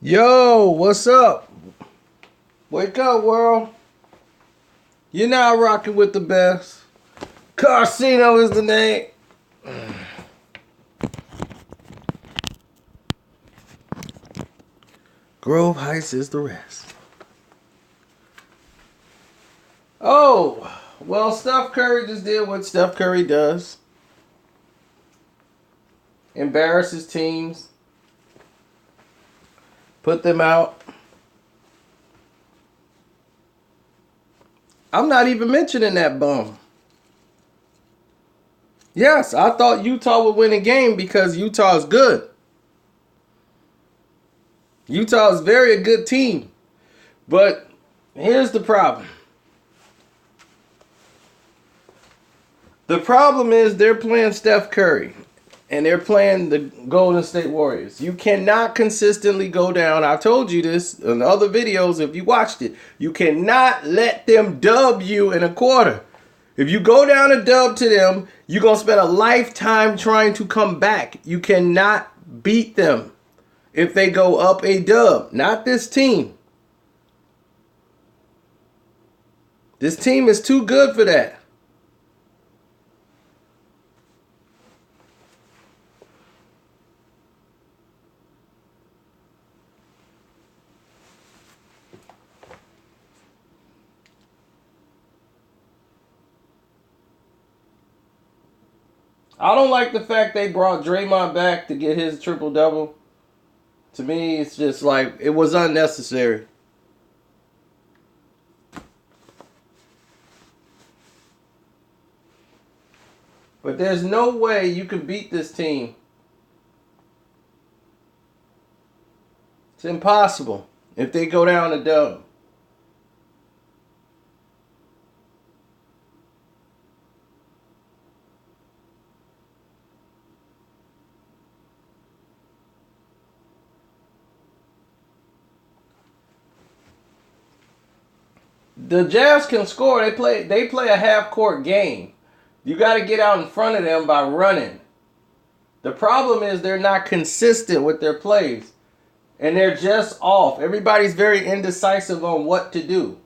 Yo, what's up? Wake up, world. You're now rocking with the best. Casino is the name. Grove Heights is the rest. Oh, well, Steph Curry just did what Steph Curry does. Embarrasses teams. Put them out. I'm not even mentioning that bum. Yes, I thought Utah would win a game because Utah is good. Utah is very a good team. But here's the problem. The problem is they're playing Steph Curry and they're playing the Golden State Warriors. You cannot consistently go down. I told you this in other videos if you watched it. You cannot let them dub you in a quarter. If you go down a dub to them, you're going to spend a lifetime trying to come back. You cannot beat them if they go up a dub. Not this team. This team is too good for that. I don't like the fact they brought Draymond back to get his triple-double. To me, it's just like, it was unnecessary. But there's no way you can beat this team. It's impossible if they go down a dub. The Jazz can score. They play a half-court game. You got to get out in front of them by running. The problem is they're not consistent with their plays. And they're just off. Everybody's very indecisive on what to do.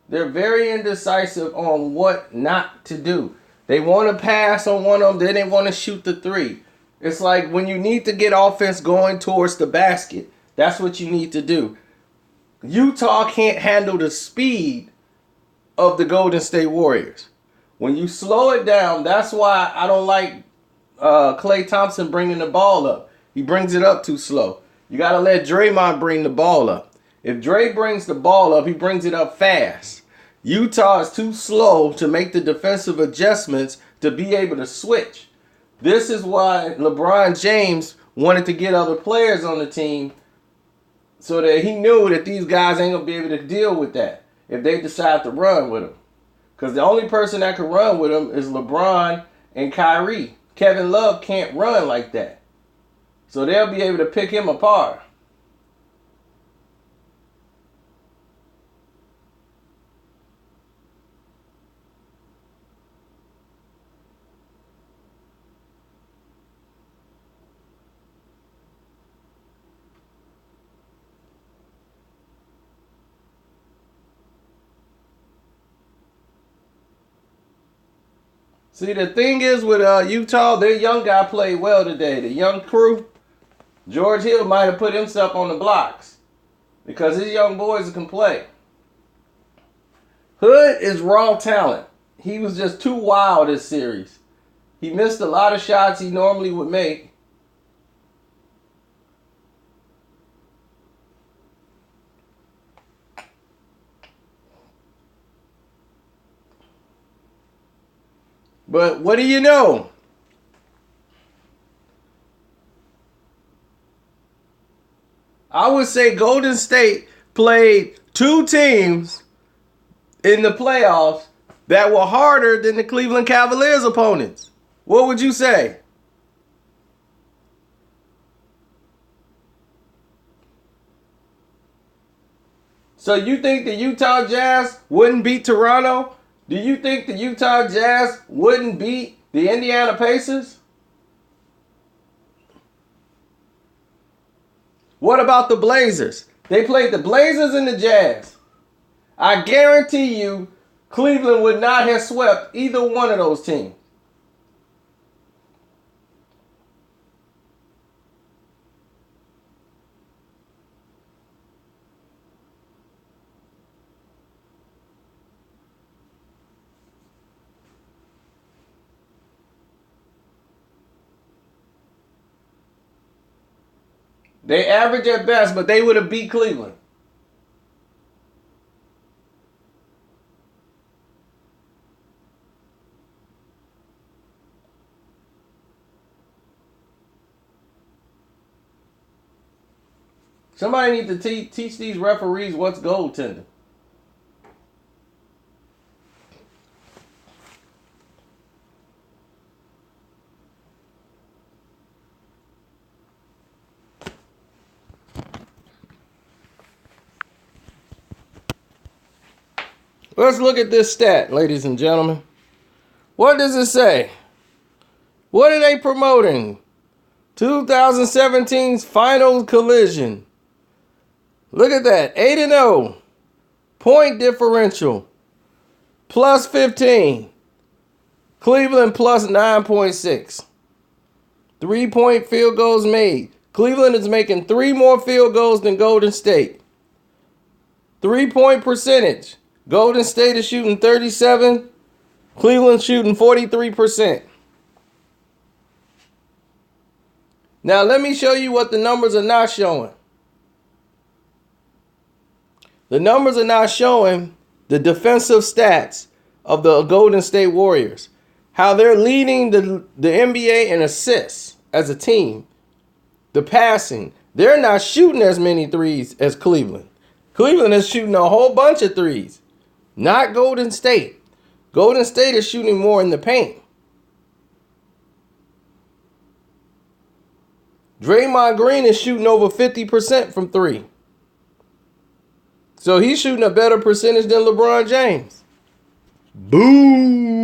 They're very indecisive on what not to do. They want to pass on one of them, then they want to shoot the three. It's like when you need to get offense going towards the basket, that's what you need to do. Utah can't handle the speed of the Golden State Warriors. When you slow it down, that's why I don't like Klay Thompson bringing the ball up. He brings it up too slow. You got to let Draymond bring the ball up. If Dre brings the ball up, he brings it up fast. Utah is too slow to make the defensive adjustments to be able to switch. This is why LeBron James wanted to get other players on the team so that he knew that these guys ain't going to be able to deal with that if they decide to run with him. Because the only person that can run with him is LeBron and Kyrie. Kevin Love can't run like that. So they'll be able to pick him apart. See, the thing is with Utah, their young guy played well today. The young crew, George Hill might have put himself on the blocks because his young boys can play. Hood is raw talent. He was just too wild this series. He missed a lot of shots he normally would make. But what do you know? I would say Golden State played two teams in the playoffs that were harder than the Cleveland Cavaliers opponents. What would you say? So you think the Utah Jazz wouldn't beat Toronto? Do you think the Utah Jazz wouldn't beat The Indiana Pacers? What about the Blazers? They played the Blazers and the Jazz. I guarantee you Cleveland would not have swept either one of those teams. They average at best, but they would have beat Cleveland. Somebody need to teach these referees what's goaltending. Let's look at this stat, ladies and gentlemen. What does it say? What are they promoting? 2017's final collision. Look at that. 8-0. Point differential. Plus 15. Cleveland plus 9.6. 3-point field goals made. Cleveland is making 3 more field goals than Golden State. 3-point percentage. Golden State is shooting 37. Cleveland shooting 43%. Now let me show you what the numbers are not showing. The numbers are not showing the defensive stats of the Golden State Warriors. How they're leading the NBA in assists as a team. The passing. They're not shooting as many threes as Cleveland. Cleveland is shooting a whole bunch of threes. Not Golden State. Golden State is shooting more in the paint. Draymond Green is shooting over 50% from 3. So he's shooting a better percentage than LeBron James. Boom.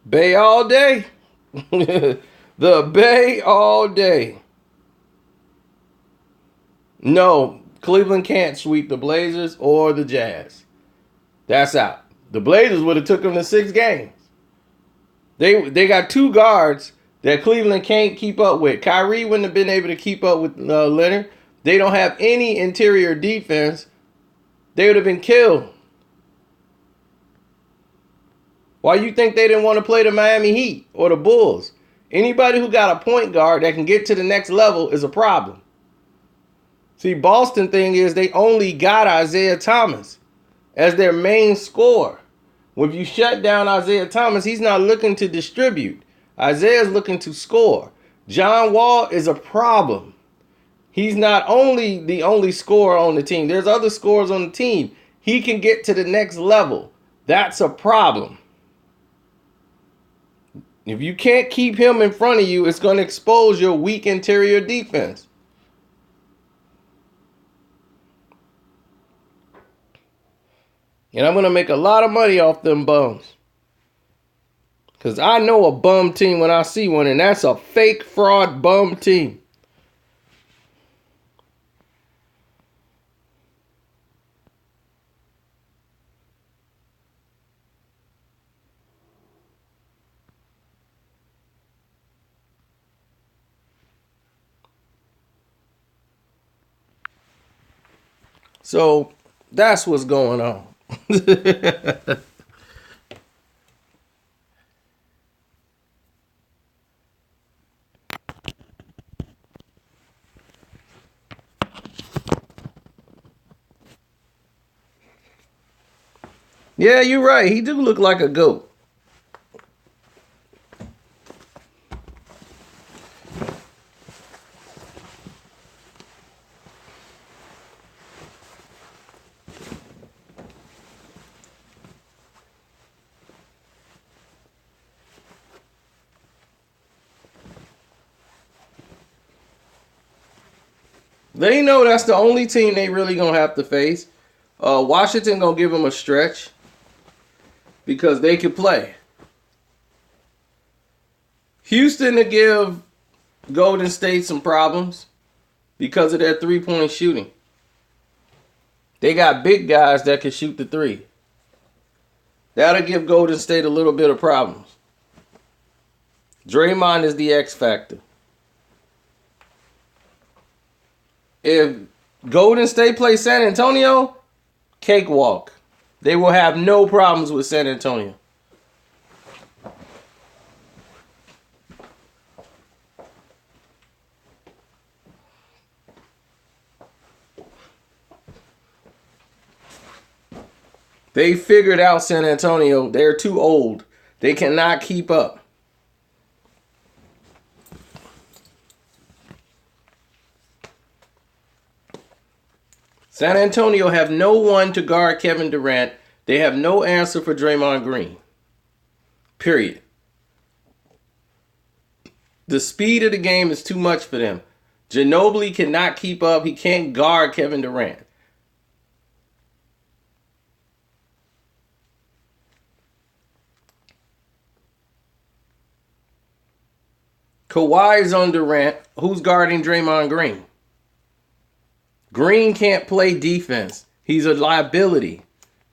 Bay all day. The Bay all day. No, Cleveland can't sweep the Blazers or the Jazz. That's out. The Blazers would have took them to 6 games. They got 2 guards that Cleveland can't keep up with. Kyrie wouldn't have been able to keep up with Leonard. They don't have any interior defense. They would have been killed. Why you think they didn't want to play the Miami Heat or the Bulls? Anybody who got a point guard that can get to the next level is a problem. See, Boston thing is they only got Isaiah Thomas as their main scorer. When you shut down Isaiah Thomas, he's not looking to distribute. Isaiah's looking to score. John Wall is a problem. He's not only the only scorer on the team. There's other scorers on the team. He can get to the next level. That's a problem. If you can't keep him in front of you, it's going to expose your weak interior defense. And I'm going to make a lot of money off them bums. Because I know a bum team when I see one, and that's a fake fraud bum team. So that's what's going on. Yeah, you're right. He do look like a goat. They know that's the only team they really gonna have to face. Washington gonna give them a stretch because they can play. Houston to give Golden State some problems because of their three-point shooting. They got big guys that can shoot the three. That'll give Golden State a little bit of problems. Draymond is the X factor. If Golden State plays San Antonio, cakewalk. They will have no problems with San Antonio. They figured out San Antonio. They're too old. They cannot keep up. San Antonio have no one to guard Kevin Durant. They have no answer for Draymond Green. Period. The speed of the game is too much for them. Ginobili cannot keep up. He can't guard Kevin Durant. Kawhi is on Durant. Who's guarding Draymond Green? Green can't play defense. He's a liability.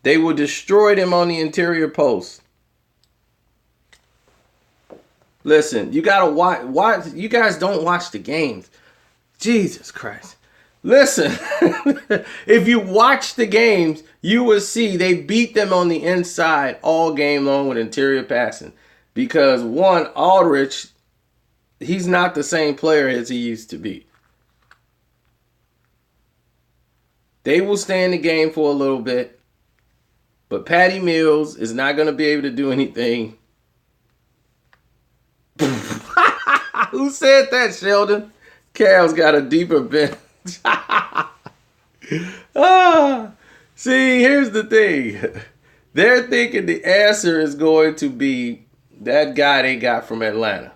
They will destroy them on the interior post. Listen, you gotta watch. You guys don't watch the games. Jesus Christ. Listen, if you watch the games, you will see they beat them on the inside all game long with interior passing. Because one, Aldridge, he's not the same player as he used to be. They will stay in the game for a little bit. But Patty Mills is not going to be able to do anything. Who said that, Sheldon? Cal's got a deeper bench. See, here's the thing. They're thinking the answer is going to be that guy they got from Atlanta.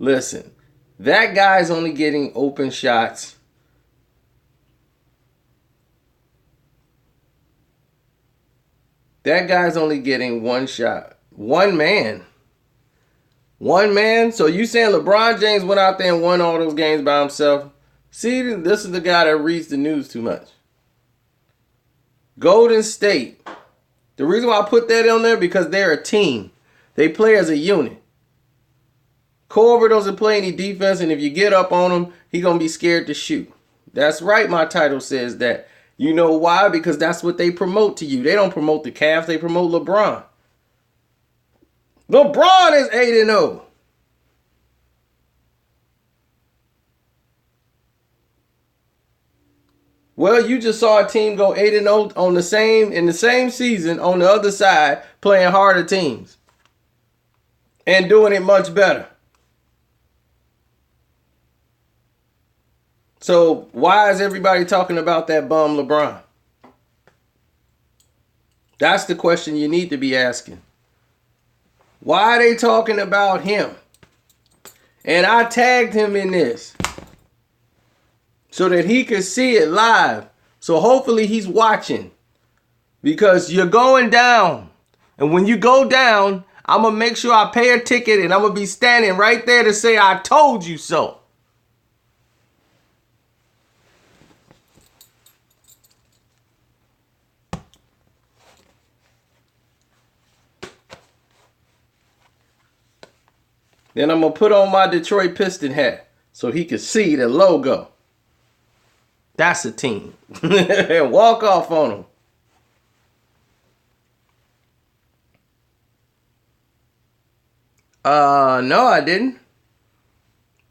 Listen, that guy's only getting open shots. That guy's only getting one shot. One man. One man? So you saying LeBron James went out there and won all those games by himself? See, this is the guy that reads the news too much. Golden State. The reason why I put that on there because they're a team. They play as a unit. Korver doesn't play any defense, and if you get up on him, he's going to be scared to shoot. That's right, my title says that. You know why? Because that's what they promote to you. They don't promote the Cavs, they promote LeBron. LeBron is 8-0. Well, you just saw a team go 8-0 in the same season on the other side, playing harder teams and doing it much better. So why is everybody talking about that bum LeBron? That's the question you need to be asking. Why are they talking about him? And I tagged him in this so that he could see it live. So hopefully he's watching. Because you're going down. And when you go down, I'm going to make sure I pay a ticket and I'm going to be standing right there to say, I told you so. Then I'm going to put on my Detroit Piston hat so he can see the logo. That's a team. And walk off on them. No, I didn't.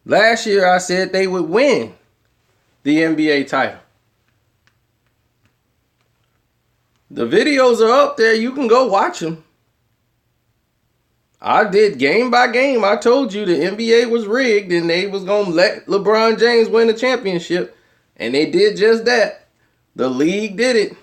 Last year I said they would win the NBA title. The videos are up there. You can go watch them. I did game by game. I told you the NBA was rigged and they was going to let LeBron James win the championship. And they did just that. The league did it.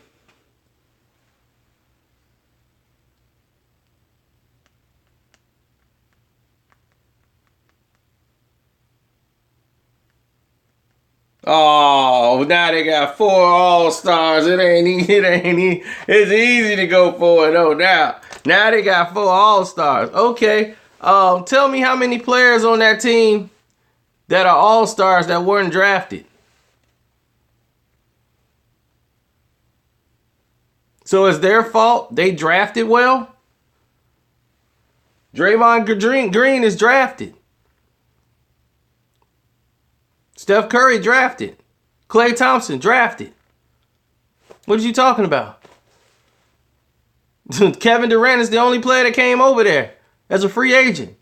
Oh, now they got 4 All-Stars. It's easy to go for it, no doubt. Now they got 4 All-Stars. Okay. Tell me how many players on that team that are All-Stars that weren't drafted. So it's their fault they drafted well? Draymond Green is drafted. Steph Curry drafted. Klay Thompson drafted. What are you talking about? Kevin Durant is the only player that came over there as a free agent.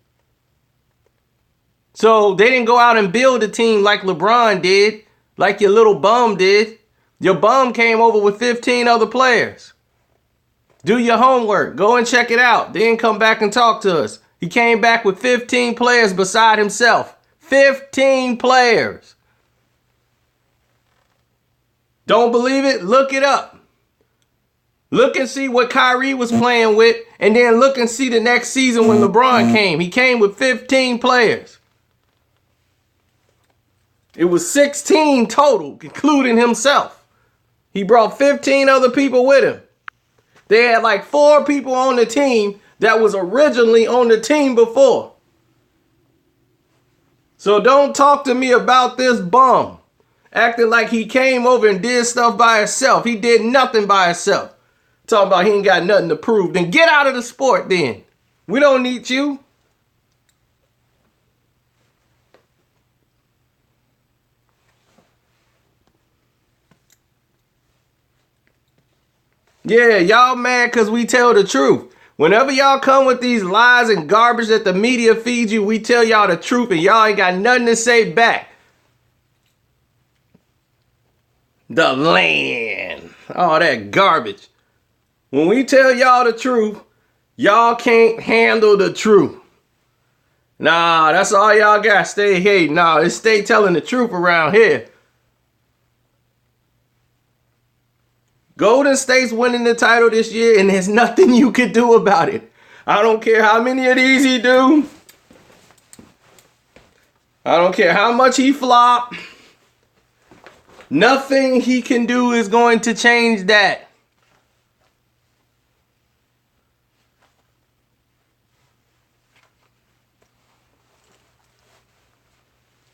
So they didn't go out and build a team like LeBron did, like your little bum did. Your bum came over with 15 other players. Do your homework. Go and check it out. Then come back and talk to us. He came back with 15 players beside himself. 15 players. Don't believe it? Look it up. Look and see what Kyrie was playing with, and then look and see the next season when LeBron came. He came with 15 players. It was 16 total, including himself. He brought 15 other people with him. They had like 4 people on the team that was originally on the team before. So don't talk to me about this bum acting like he came over and did stuff by himself. He did nothing by himself. Talking about he ain't got nothing to prove. Then get out of the sport then. We don't need you. Yeah, y'all mad because we tell the truth. Whenever y'all come with these lies and garbage that the media feeds you, we tell y'all the truth and y'all ain't got nothing to say back. The land. All that garbage. When we tell y'all the truth, y'all can't handle the truth. Nah, that's all y'all got. Stay hating. Nah, it's stay telling the truth around here. Golden State's winning the title this year, and there's nothing you could do about it. I don't care how many of these he do. I don't care how much he flop. Nothing he can do is going to change that.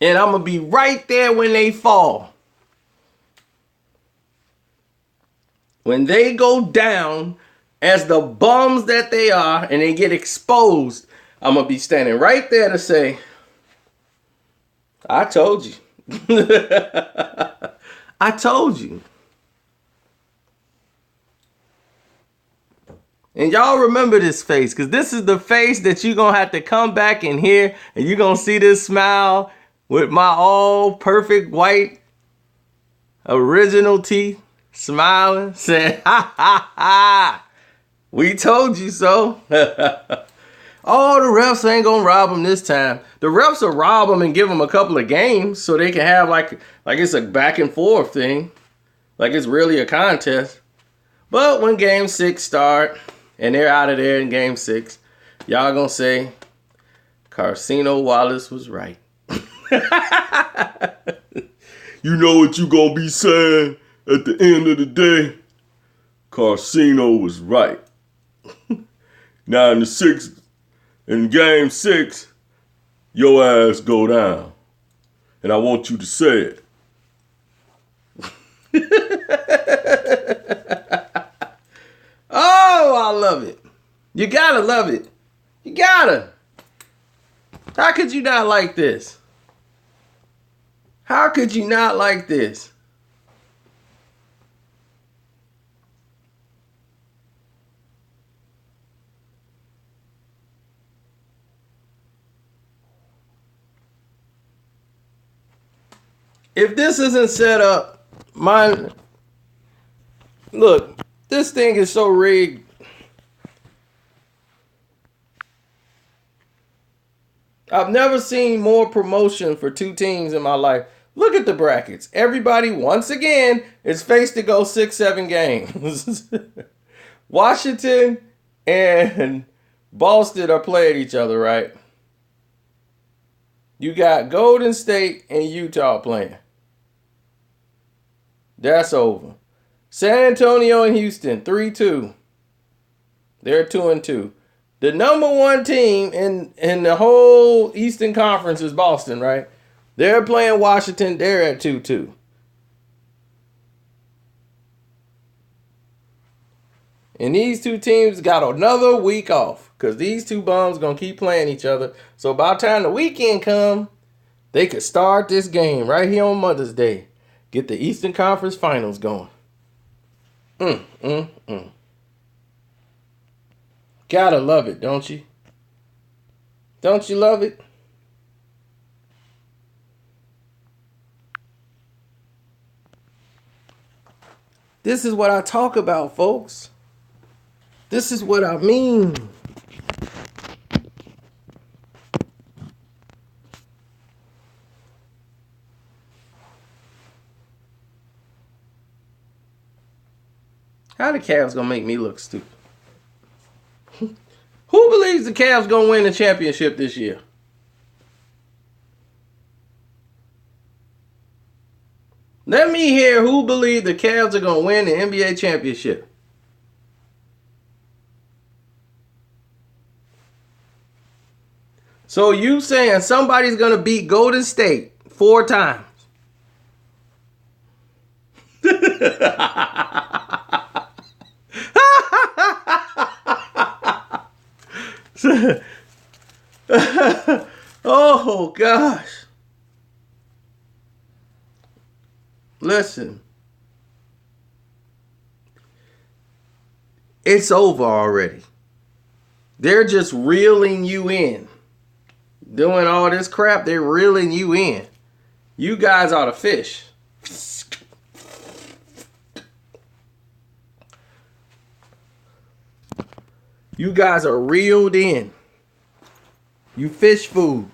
And I'm going to be right there when they fall. When they go down as the bums that they are and they get exposed, I'm going to be standing right there to say, I told you. I told you. And y'all remember this face, because this is the face that you're going to have to come back in here and you're going to see this smile with my all perfect white original teeth. Smiling, saying, ha, ha, ha. We told you so. Oh, the refs ain't going to rob them this time. The refs will rob them and give them a couple of games so they can have like it's a back and forth thing. Like it's really a contest. But when game 6 start and they're out of there in game 6, y'all going to say, Carcino Wallace was right. You know what you going to be saying? At the end of the day, Carcino was right. Now in game 6, your ass go down. And I want you to say it. Oh, I love it. You gotta love it. You gotta. How could you not like this? How could you not like this? If this isn't set up, look, this thing is so rigged. I've never seen more promotion for 2 teams in my life. Look at the brackets. Everybody, once again, is faced to go 6-7 games. Washington and Boston are playing each other, right? You got Golden State and Utah playing. That's over. San Antonio and Houston, 3-2. They're 2-2. The number one team in the whole Eastern Conference is Boston, right? They're playing Washington. They're at 2-2. And these two teams got another week off because these two bums going to keep playing each other. So by the time the weekend come, they could start this game right here on Mother's Day. Get the Eastern Conference Finals going. Mm, mm, mm. Gotta love it, don't you? Don't you love it? This is what I talk about, folks. This is what I mean. How the Cavs gonna make me look stupid? Who believes the Cavs gonna win the championship this year? Let me hear who believes the Cavs are gonna win the NBA championship. So you saying somebody's gonna beat Golden State 4 times? Oh gosh. Listen. It's over already. They're just reeling you in. Doing all this crap, they're reeling you in. You guys are the fish. You guys are reeled in. You fish food.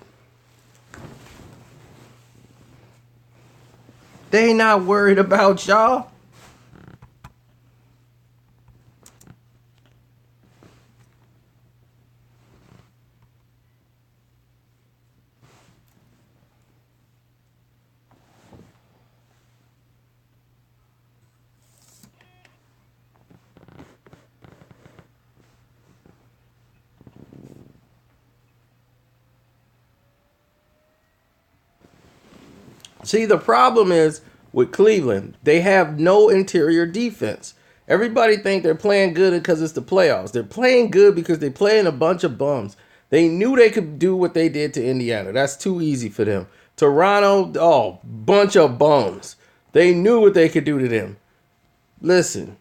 They not worried about y'all. See, the problem is with Cleveland, they have no interior defense. Everybody think they're playing good because it's the playoffs. They're playing good because they're playing a bunch of bums. They knew they could do what they did to Indiana. That's too easy for them. Toronto, oh, bunch of bums. They knew what they could do to them. Listen,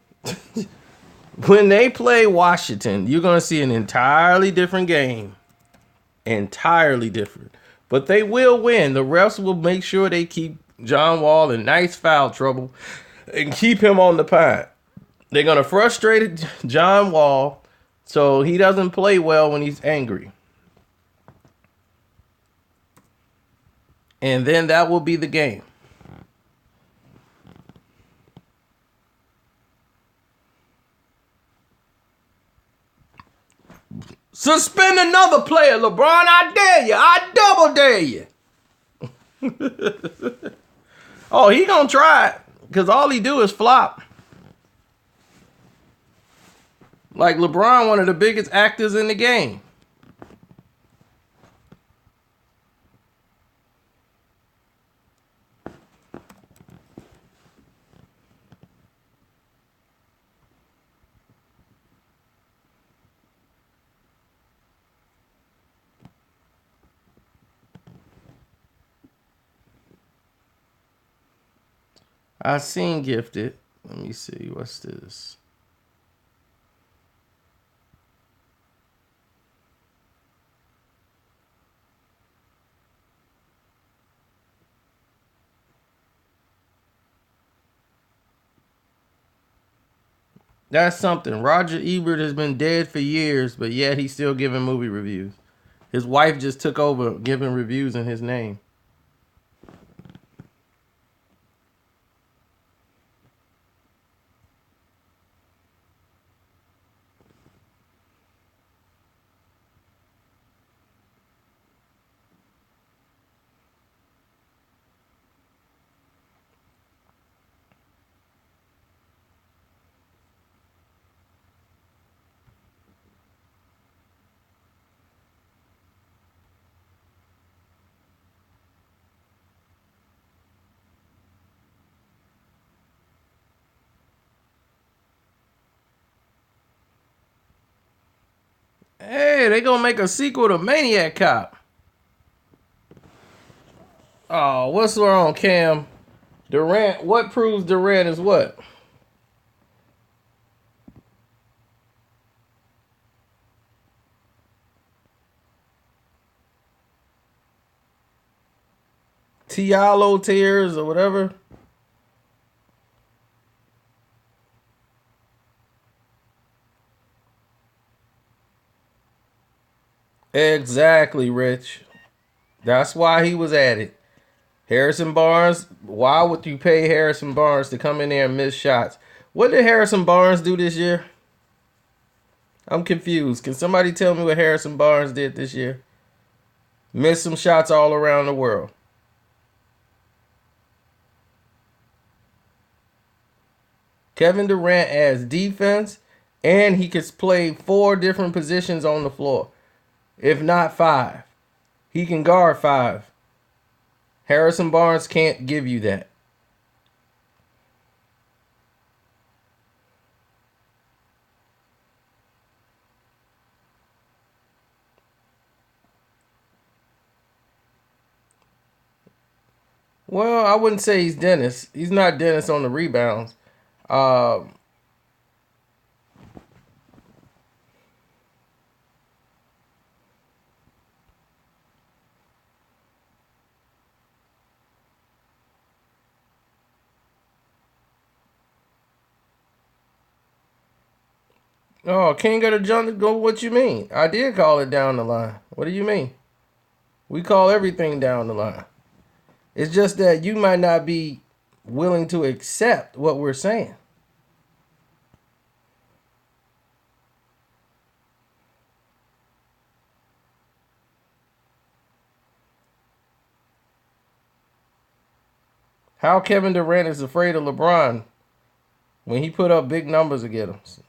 when they play Washington, you're going to see an entirely different game. Entirely different. But they will win. The refs will make sure they keep John Wall in nice foul trouble and keep him on the pine. They're going to frustrate John Wall so he doesn't play well when he's angry. And then that will be the game. Suspend another player, LeBron. I dare you. I double dare you. Oh, he gonna try it because all he do is flop. Like LeBron, one of the biggest actors in the game. I seen Gifted. Let me see. What's this? That's something. Roger Ebert has been dead for years, but yet he's still giving movie reviews. His wife just took over giving reviews in his name. Hey, they gonna make a sequel to Maniac Cop. Oh, what's wrong, Cam? Durant. What proves Durant is what? Tialo tears or whatever. Exactly, Rich. That's why he was at it. Harrison Barnes. Why would you pay Harrison Barnes to come in there and miss shots? What did Harrison Barnes do this year? I'm confused. Can somebody tell me what Harrison Barnes did this year? Missed some shots all around the world. Kevin Durant adds defense, and he could play 4 different positions on the floor, if not 5. He can guard 5. Harrison Barnes can't give you that. Well, I wouldn't say he's Dennis. He's not Dennis on the rebounds. Uh, oh, King of the Jungle, go what you mean? I did call it down the line. What do you mean? We call everything down the line. It's just that you might not be willing to accept what we're saying. How Kevin Durant is afraid of LeBron when he put up big numbers against him.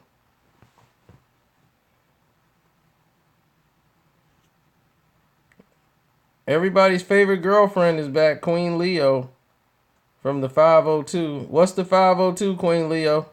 Everybody's favorite girlfriend is back, Queen Leo from the 502. What's the 502, Queen Leo?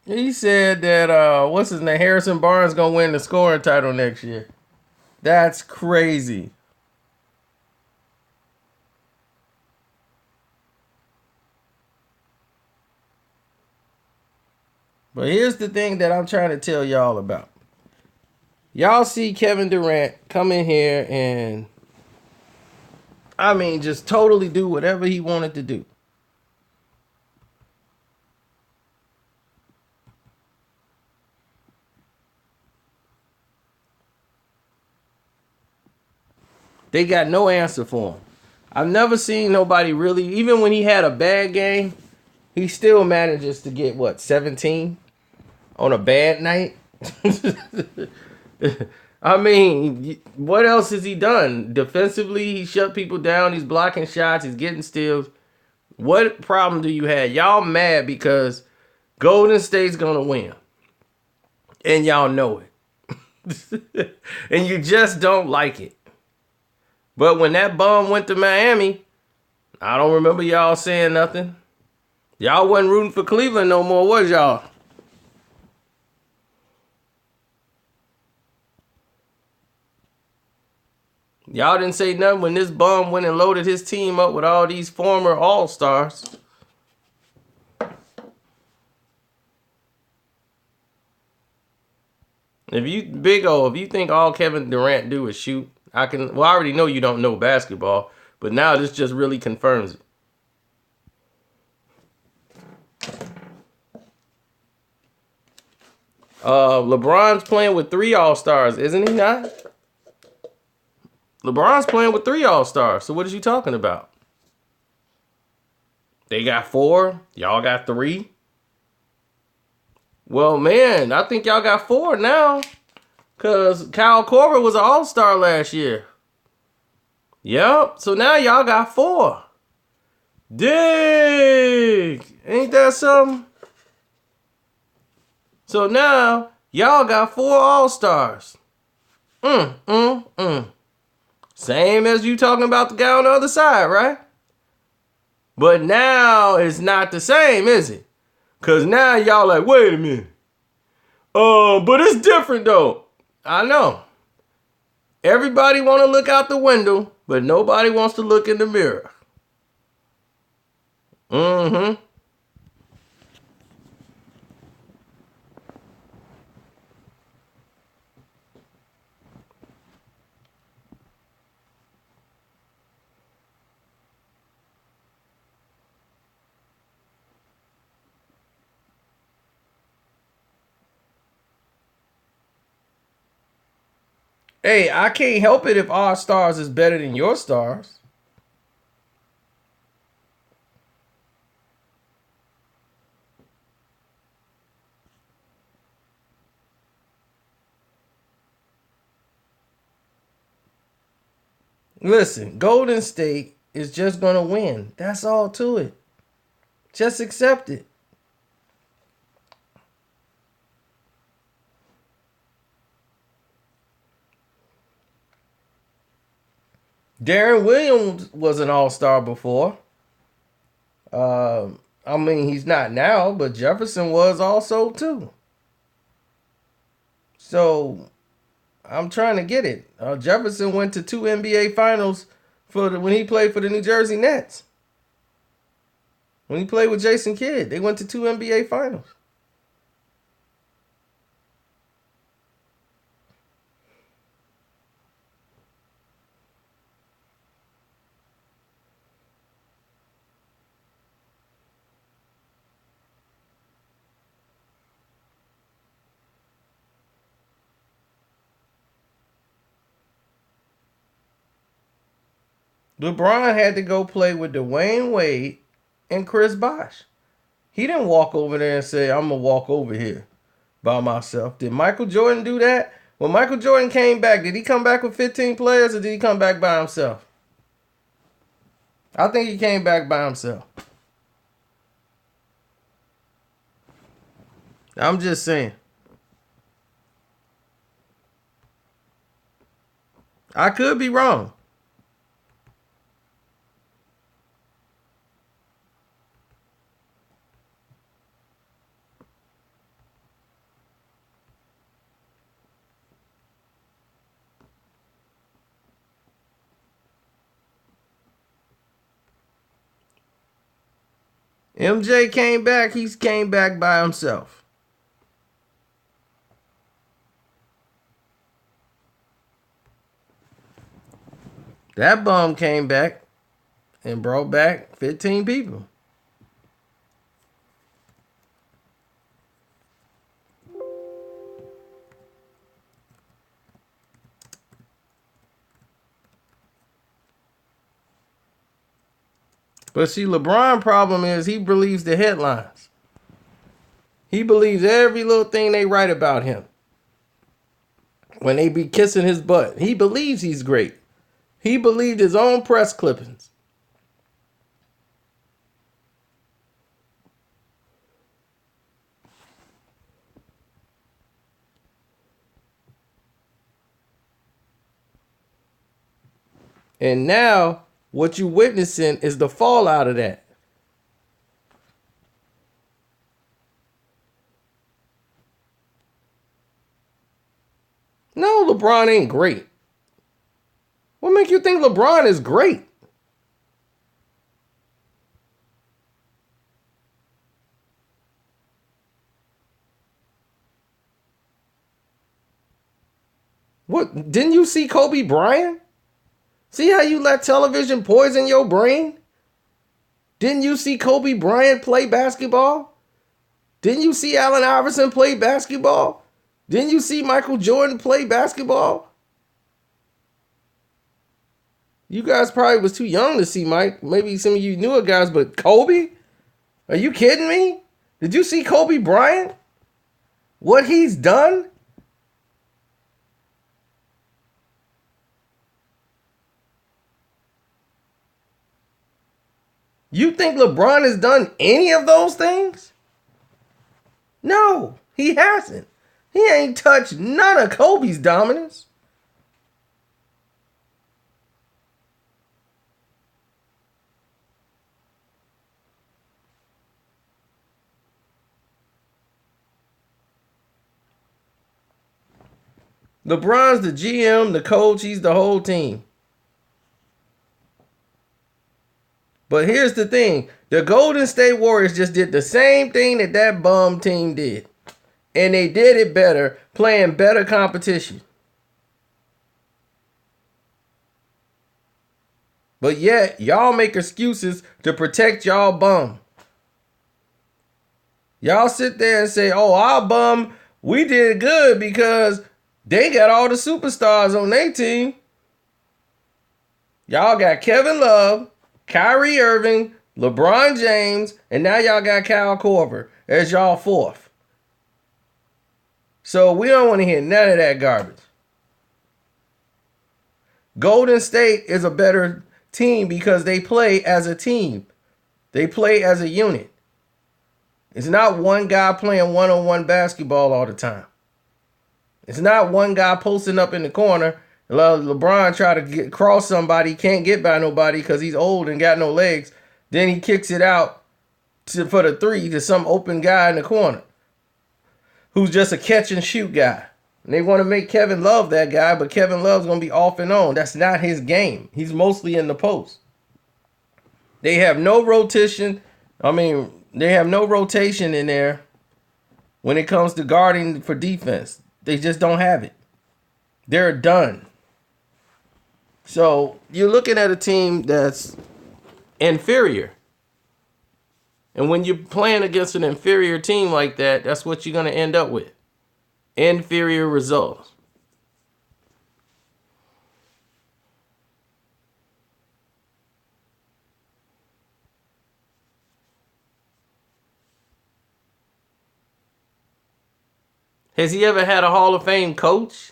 He said that what's his name? Harrison Barnes gonna win the scoring title next year. That's crazy. But here's the thing that I'm trying to tell y'all about. Y'all see Kevin Durant come in here and I mean just totally do whatever he wanted to do. They got no answer for him. I've never seen nobody really, even when he had a bad game, he still manages to get what, 17 on a bad night? I mean, what else has he done? Defensively, he shut people down. He's blocking shots. He's getting steals. What problem do you have? Y'all mad because Golden State's going to win. And y'all know it. And you just don't like it. But when that bum went to Miami, I don't remember y'all saying nothing. Y'all wasn't rooting for Cleveland no more, was y'all? Y'all didn't say nothing when this bum went and loaded his team up with all these former All-Stars. If you think all Kevin Durant do is shoot, I already know you don't know basketball, but now this just really confirms it. LeBron's playing with 3 All-Stars, isn't he not? LeBron's playing with 3 All-Stars, so what is you talking about? They got 4, y'all got 3. Well, man, I think y'all got 4 now. Because Kyle Korver was an All-Star last year. Yep, so now y'all got 4. Dig! Ain't that something? So now y'all got 4 All-Stars. Same as you talking about the guy on the other side, right? But now it's not the same, is it? Because now y'all like, wait a minute. But it's different though. I know. Everybody want to look out the window, but nobody wants to look in the mirror. Mm-hmm. Hey, I can't help it if our stars is better than your stars. Listen, Golden State is just going to win. That's all to it. Just accept it. Darren Williams was an all-star before. I mean, he's not now, but Jefferson was also too. So I'm trying to get it. Jefferson went to 2 NBA finals when he played for the New Jersey Nets. When he played with Jason Kidd, they went to 2 NBA finals. LeBron had to go play with Dwayne Wade and Chris Bosh. He didn't walk over there and say, I'm going to walk over here by myself. Did Michael Jordan do that? When Michael Jordan came back, did he come back with 15 players or did he come back by himself? I think he came back by himself. I'm just saying. I could be wrong. MJ came back. He came back by himself. That bum came back and brought back 15 people. But see, LeBron's problem is he believes the headlines. He believes every little thing they write about him. When they be kissing his butt, he believes he's great. He believed his own press clippings. And now what you witnessing is the fallout of that. No, LeBron ain't great. What makes you think LeBron is great? What, didn't you see Kobe Bryant? See how you let television poison your brain? Didn't you see Kobe Bryant play basketball? Didn't you see Allen Iverson play basketball? Didn't you see Michael Jordan play basketball? You guys probably was too young to see Mike. Maybe some of you newer guys, but Kobe? Are you kidding me? Did you see Kobe Bryant? What he's done? You think LeBron has done any of those things? No. He hasn't. He ain't touched none of Kobe's dominance. LeBron's the GM, the coach, he's the whole team. But here's the thing. The Golden State Warriors just did the same thing that bum team did. And they did it better, playing better competition. But yet, y'all make excuses to protect y'all bum. Y'all sit there and say, oh, our bum, we did good because they got all the superstars on their team. Y'all got Kevin Love, Kyrie Irving, LeBron James, and now y'all got Kyle Korver as y'all fourth. So we don't want to hear none of that garbage. Golden State is a better team because they play as a team. They play as a unit. It's not one guy playing one-on-one basketball all the time. It's not one guy posting up in the corner. LeBron try to cross somebody, can't get by nobody because he's old and got no legs. Then he kicks it out for the three to some open guy in the corner who's just a catch and shoot guy. And they want to make Kevin Love that guy, but Kevin Love's going to be off and on. That's not his game. He's mostly in the post. They have no rotation. They have no rotation in there when it comes to guarding for defense. They just don't have it. They're done. So you're looking at a team that's inferior. And when you're playing against an inferior team like that, that's what you're going to end up with. Inferior results. Has he ever had a Hall of Fame coach?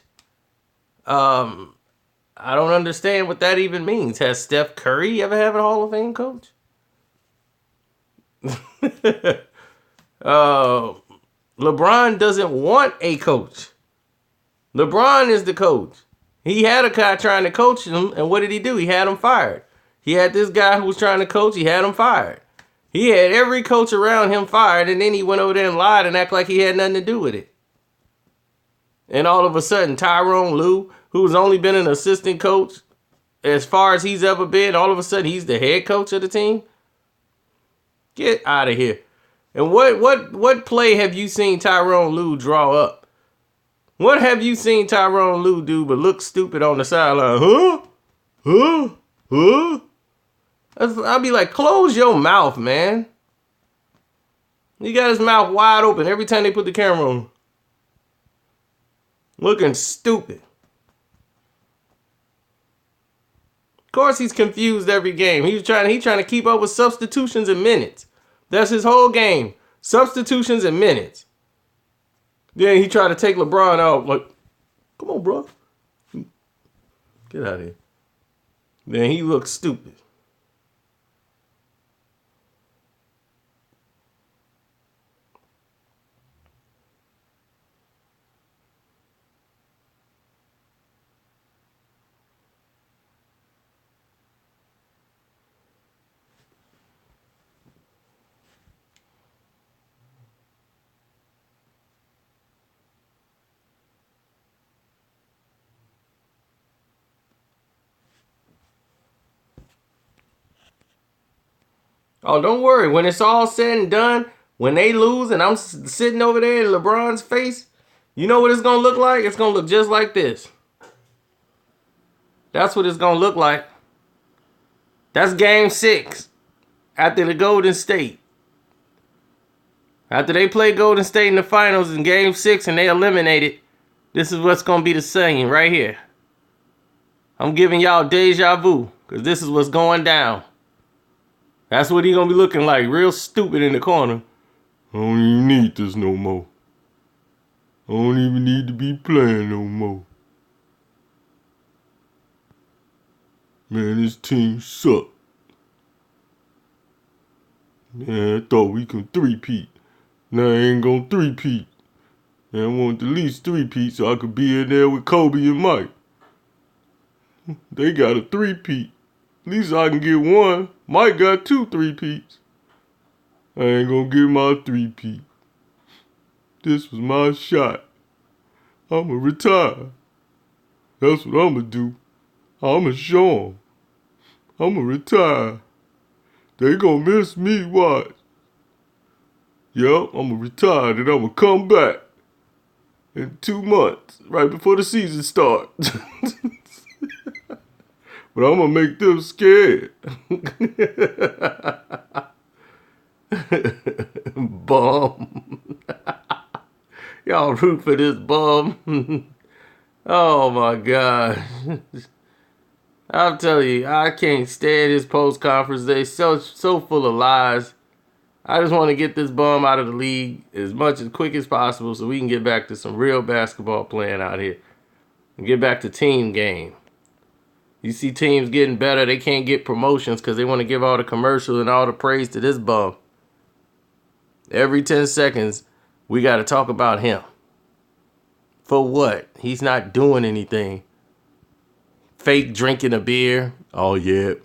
I don't understand what that even means. Has Steph Curry ever had a Hall of Fame coach? LeBron doesn't want a coach. LeBron is the coach. He had a guy trying to coach him, and what did he do? He had him fired. He had this guy who was trying to coach, he had him fired. He had every coach around him fired, and then he went over there and lied and acted like he had nothing to do with it. And all of a sudden, Tyronn Lue, who's only been an assistant coach as far as he's ever been, all of a sudden he's the head coach of the team? Get out of here. And what play have you seen Tyronn Lue draw up? What have you seen Tyronn Lue do but look stupid on the sideline? Huh? I'll be like, close your mouth, man. He got his mouth wide open every time they put the camera on. Looking stupid. Of course he's confused every game. He's trying to keep up with substitutions and minutes. That's his whole game. Substitutions and minutes. Then he tried to take LeBron out. Like, come on, bro. Get out of here. Then he looks stupid. Oh, don't worry. When it's all said and done, when they lose and I'm sitting over there in LeBron's face, you know what it's going to look like? It's going to look just like this. That's what it's going to look like. That's game 6 after the Golden State. After they play Golden State in the finals in game 6 and they eliminated, this is what's going to be the saying right here. I'm giving y'all deja vu because this is what's going down. That's what he gonna be looking like, real stupid in the corner. I don't even need this no more. I don't even need to be playing no more. Man, this team suck. Man, I thought we could three-peat. Now I ain't gonna three-peat. And I want at least 3-peat so I could be in there with Kobe and Mike. They got a 3-peat. At least I can get one. Mike got 2 3-peats. I ain't gonna get my 3-peat. This was my shot. I'ma retire. That's what I'ma do. I'ma show 'em. I'ma retire. They gonna miss me, watch. Yup, I'ma retire, then I'ma come back in 2 months, right before the season starts. But I'm gonna make them scared. Bum. Y'all root for this bum. Oh my God. I'm telling you, I can't stand his post-conference. They so full of lies. I just want to get this bum out of the league as quick as possible so we can get back to some real basketball playing out here. And get back to team game. You see teams getting better, they can't get promotions because they want to give all the commercial and all the praise to this bum. Every 10 seconds, we got to talk about him. For what? He's not doing anything. Fake drinking a beer. Oh, yeah.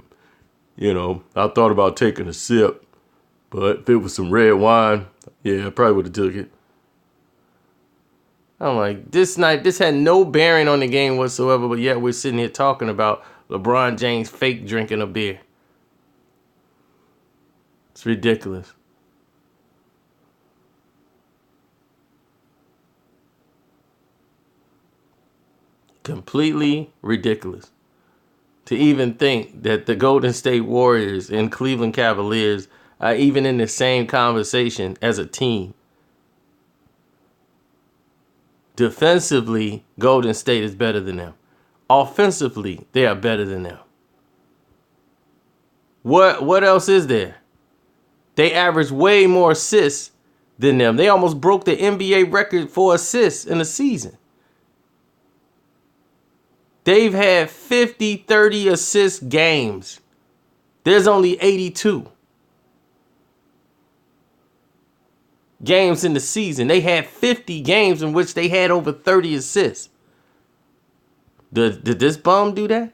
You know, I thought about taking a sip. But if it was some red wine, yeah, I probably would have took it. I'm like, this had no bearing on the game whatsoever, but yet we're sitting here talking about LeBron James fake drinking a beer. It's ridiculous. Completely ridiculous. To even think that the Golden State Warriors and Cleveland Cavaliers are even in the same conversation as a team. Defensively, Golden State is better than them. Offensively, they are better than them. What else is there? They average way more assists than them. They almost broke the NBA record for assists in a season. They've had 50, 30 assist games. There's only 82 games in the season. They had 50 games in which they had over 30 assists. Did this bum do that?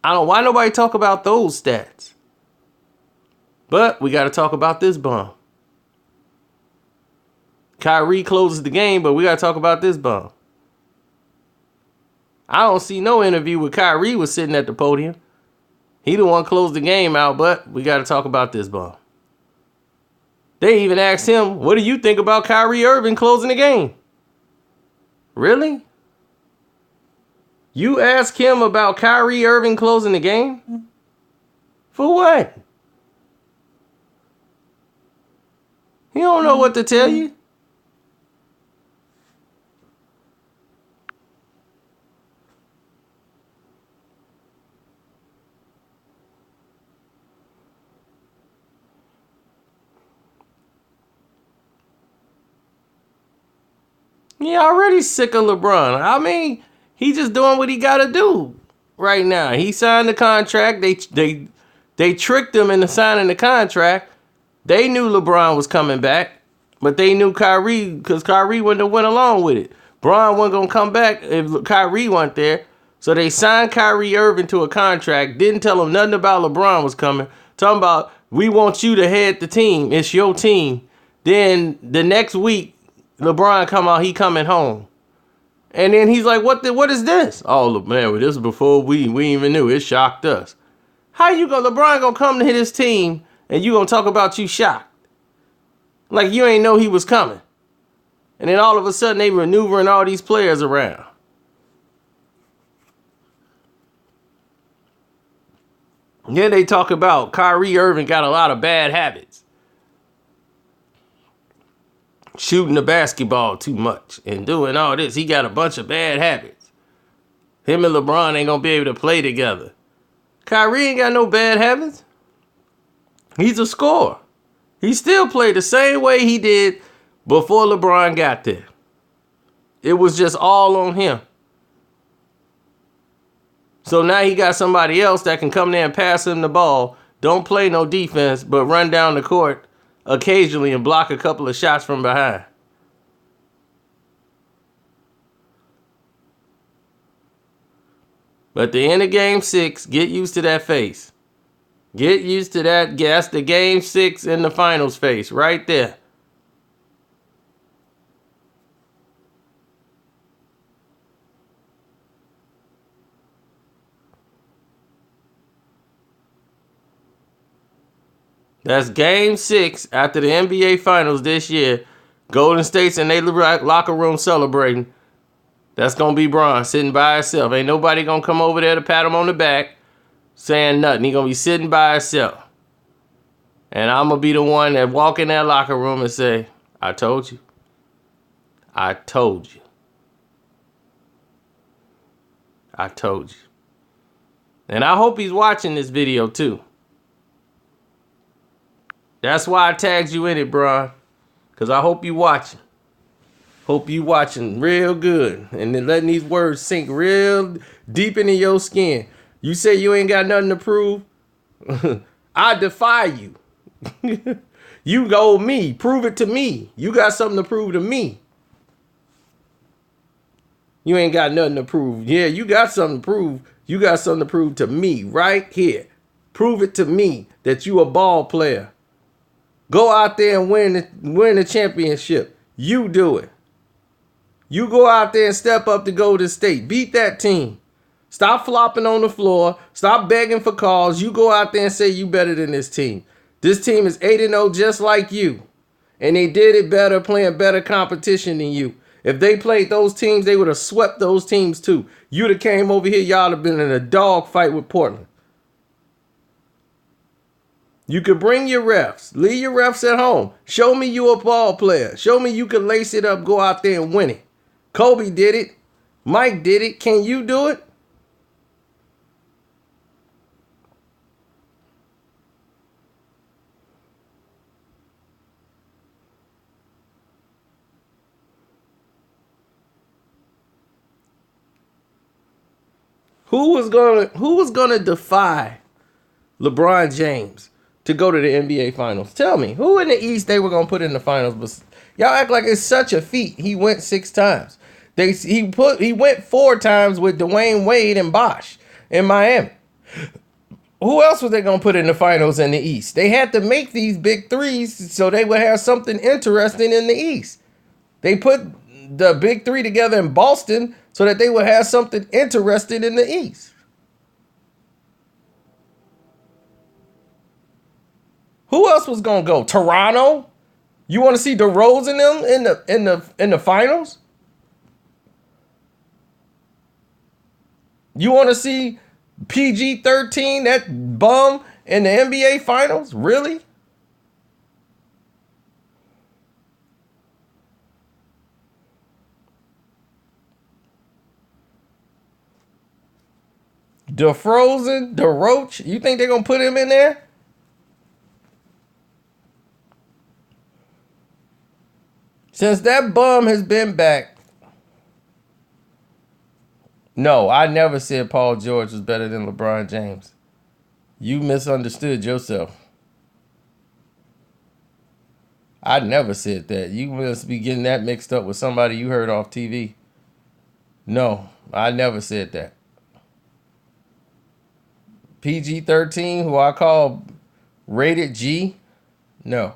I don't know why nobody talk about those stats. But we got to talk about this bum. Kyrie closes the game, but we got to talk about this bum. I don't see no interview with Kyrie was sitting at the podium. He the one closed the game out, but we got to talk about this bum. They even asked him, what do you think about Kyrie Irving closing the game? Really? You ask him about Kyrie Irving closing the game? For what? He don't know what to tell you. He already sick of LeBron. I mean, he just doing what he got to do right now. He signed the contract. They tricked him into signing the contract. They knew LeBron was coming back, but they knew Kyrie because Kyrie wouldn't have went along with it. Bron wasn't going to come back if Kyrie wasn't there. So they signed Kyrie Irving to a contract, didn't tell him nothing about LeBron was coming. Talking about, we want you to head the team. It's your team. Then the next week, LeBron come out, he coming home. And then he's like, what is this? Oh, man, this is before we even knew. It shocked us. How you LeBron gonna come to hit his team and you gonna talk about you shocked? Like you ain't know he was coming. And then all of a sudden they maneuvering all these players around. Yeah, they talk about Kyrie Irving got a lot of bad habits. Shooting the basketball too much and doing all this. He got a bunch of bad habits. Him and LeBron ain't gonna be able to play together. Kyrie ain't got no bad habits. He's a scorer. He still played the same way he did before LeBron got there. It was just all on him. So now he got somebody else that can come there and pass him the ball, don't play no defense, but run down the court occasionally and block a couple of shots from behind. But the end of game 6, get used to that face. Get used to that. That's the game 6 in the finals face right there. That's game 6 after the NBA Finals this year. Golden State's in their locker room celebrating. That's going to be Bron sitting by himself. Ain't nobody going to come over there to pat him on the back saying nothing. He going to be sitting by himself. And I'm going to be the one that walk in that locker room and say, I told you. I told you. I told you. And I hope he's watching this video too. That's why I tagged you in it, Bron. Because I hope you watching. Hope you watching real good. And then letting these words sink real deep into your skin. You say you ain't got nothing to prove? I defy you. You go me. Prove it to me. You got something to prove to me. You ain't got nothing to prove. Yeah, you got something to prove. You got something to prove to me right here. Prove it to me that you a ball player. Go out there and win the championship. You do it. You go out there and step up to Golden State. Beat that team. Stop flopping on the floor. Stop begging for calls. You go out there and say you better than this team. This team is 8-0 just like you. And they did it better, playing better competition than you. If they played those teams, they would have swept those teams too. You'd have came over here, y'all have been in a dog fight with Portland. You could bring your refs. Leave your refs at home. Show me you a ball player. Show me you can lace it up, go out there and win it. Kobe did it. Mike did it. Can you do it? Who was gonna defy LeBron James to go to the NBA Finals? Tell me, who in the East they were gonna put in the finals? But y'all act like it's such a feat. He went 6 times. He went 4 times with Dwayne Wade and Bosh in Miami. Who else was they gonna put in the finals in the East? They had to make these big threes so they would have something interesting in the East. They put the big 3 together in Boston so that they would have something interesting in the East. Who else was gonna go? Toronto? You want to see DeRozan in the finals? You want to see PG-13, that bum, in the NBA Finals? Really? DeFrozen, DeRoach, you think they're going to put him in there? Since that bum has been back, no, I never said Paul George was better than LeBron James. You misunderstood yourself. I never said that. You must be getting that mixed up with somebody you heard off TV. No, I never said that. PG-13, who I call rated G, no.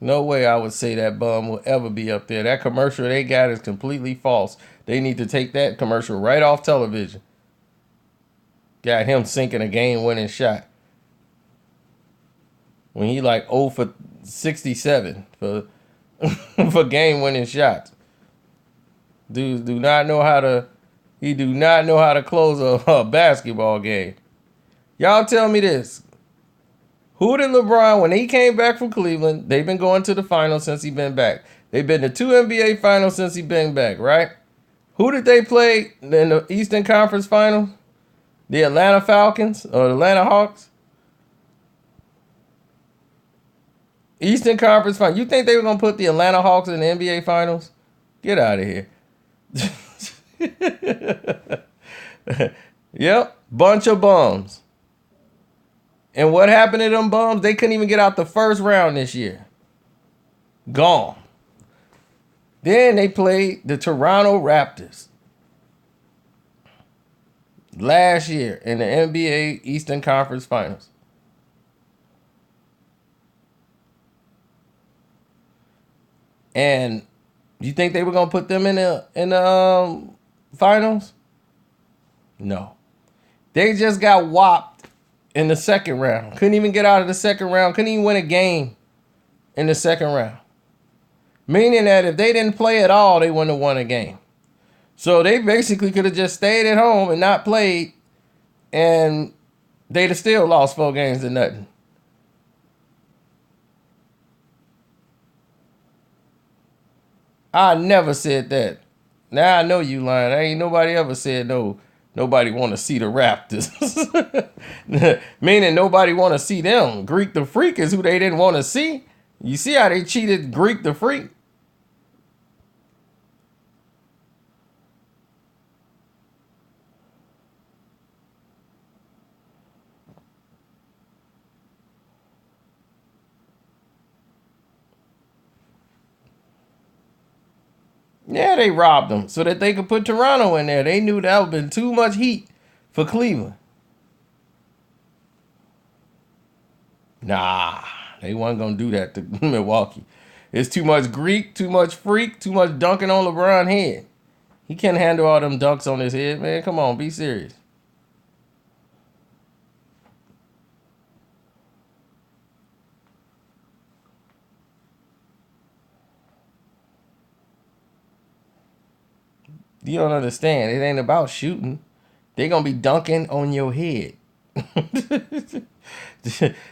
No way I would say that bum will ever be up there. That commercial they got is completely false. They need to take that commercial right off television. Got him sinking a game-winning shot. When he like 0 for 67 for for game-winning shots. Dudes do not know how to close a basketball game. Y'all tell me this. Who did LeBron, when he came back from Cleveland, they've been going to the finals since he's been back. They've been to 2 NBA finals since he's been back, right? Who did they play in the Eastern Conference Finals? The Atlanta Falcons or the Atlanta Hawks? Eastern Conference Finals. You think they were going to put the Atlanta Hawks in the NBA Finals? Get out of here. Yep, bunch of bums. And what happened to them bums? They couldn't even get out the first round this year. Gone. Then they played the Toronto Raptors last year in the NBA Eastern Conference Finals. And you think they were gonna put them in the finals? No. They just got whopped in the second round. Couldn't even get out of the second round. Couldn't even win a game in the second round. Meaning that if they didn't play at all, they wouldn't have won a game. So they basically could have just stayed at home and not played, and they'd have still lost 4 games to nothing. I never said that. Now I know you lying. Ain't nobody ever said no. Nobody want to see the Raptors. Meaning nobody want to see them. Greek the Freak is who they didn't want to see. You see how they cheated Greek the Freak? Yeah, they robbed them so that they could put Toronto in there. They knew that would have been too much heat for Cleveland. Nah, they wasn't going to do that to Milwaukee. It's too much Greek, too much freak, too much dunking on LeBron's head. He can't handle all them dunks on his head, man. Come on, be serious. You don't understand. It ain't about shooting. They going to be dunking on your head.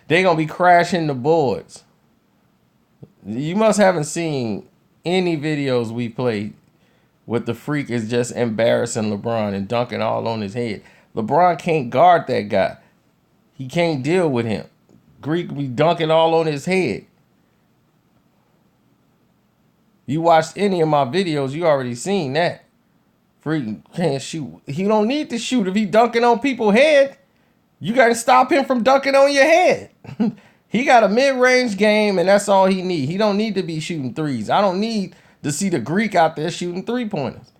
They going to be crashing the boards. You must haven't seen any videos we played with the freak is just embarrassing LeBron and dunking all on his head. LeBron can't guard that guy. He can't deal with him. Greek be dunking all on his head. You watched any of my videos, you already seen that. Freak can't shoot. He don't need to shoot if he dunking on people's head. You got to stop him from dunking on your head. He got a mid-range game, and that's all he need. He don't need to be shooting threes. I don't need to see the Greek out there shooting three-pointers.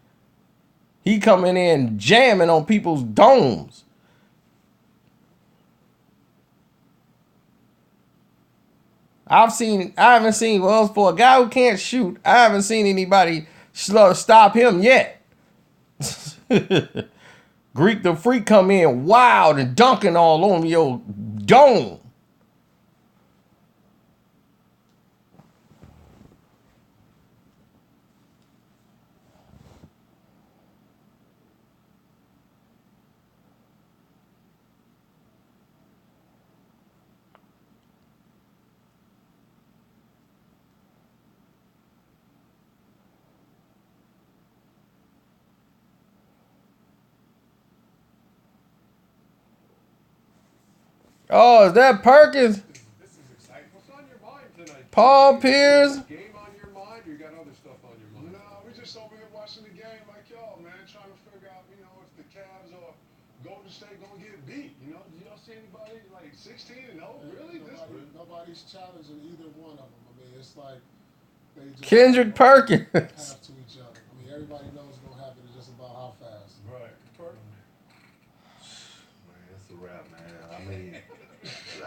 He coming in jamming on people's domes. I haven't seen, well, for a guy who can't shoot, I haven't seen anybody stop him yet. Greek the Freak come in wild and dunking all on your dome. Oh, is that Perkins? This is exciting. What's on your mind tonight? Paul Pierce? Game on your mind, or you got other stuff on your mind? No, we just over here watching the game like y'all, man, trying to figure out, if the Cavs or Golden State gonna get beat. Y'all see anybody like 16-0? Really? Nobody's challenging either one of them. I mean, it's like they just Kendrick Perkins. have to each other. I mean, everybody knows it's gonna happen. It's just about how fast. Right. Man, it's a wrap, man. I mean,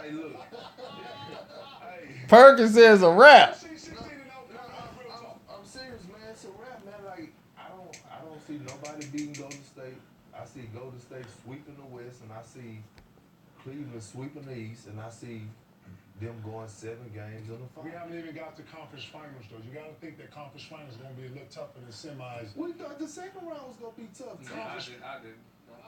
hey, look. Hey. Perkins says a wrap. I'm serious, man. It's a wrap, man. Like I don't see nobody beating Golden State. I see Golden State sweeping the West, and I see Cleveland sweeping the East, and I see them going 7 games in the We final. haven't even got to conference finals, though. You got to think that conference finals is going to be a little tougher than semis. We thought the second round was gonna be tough. I did.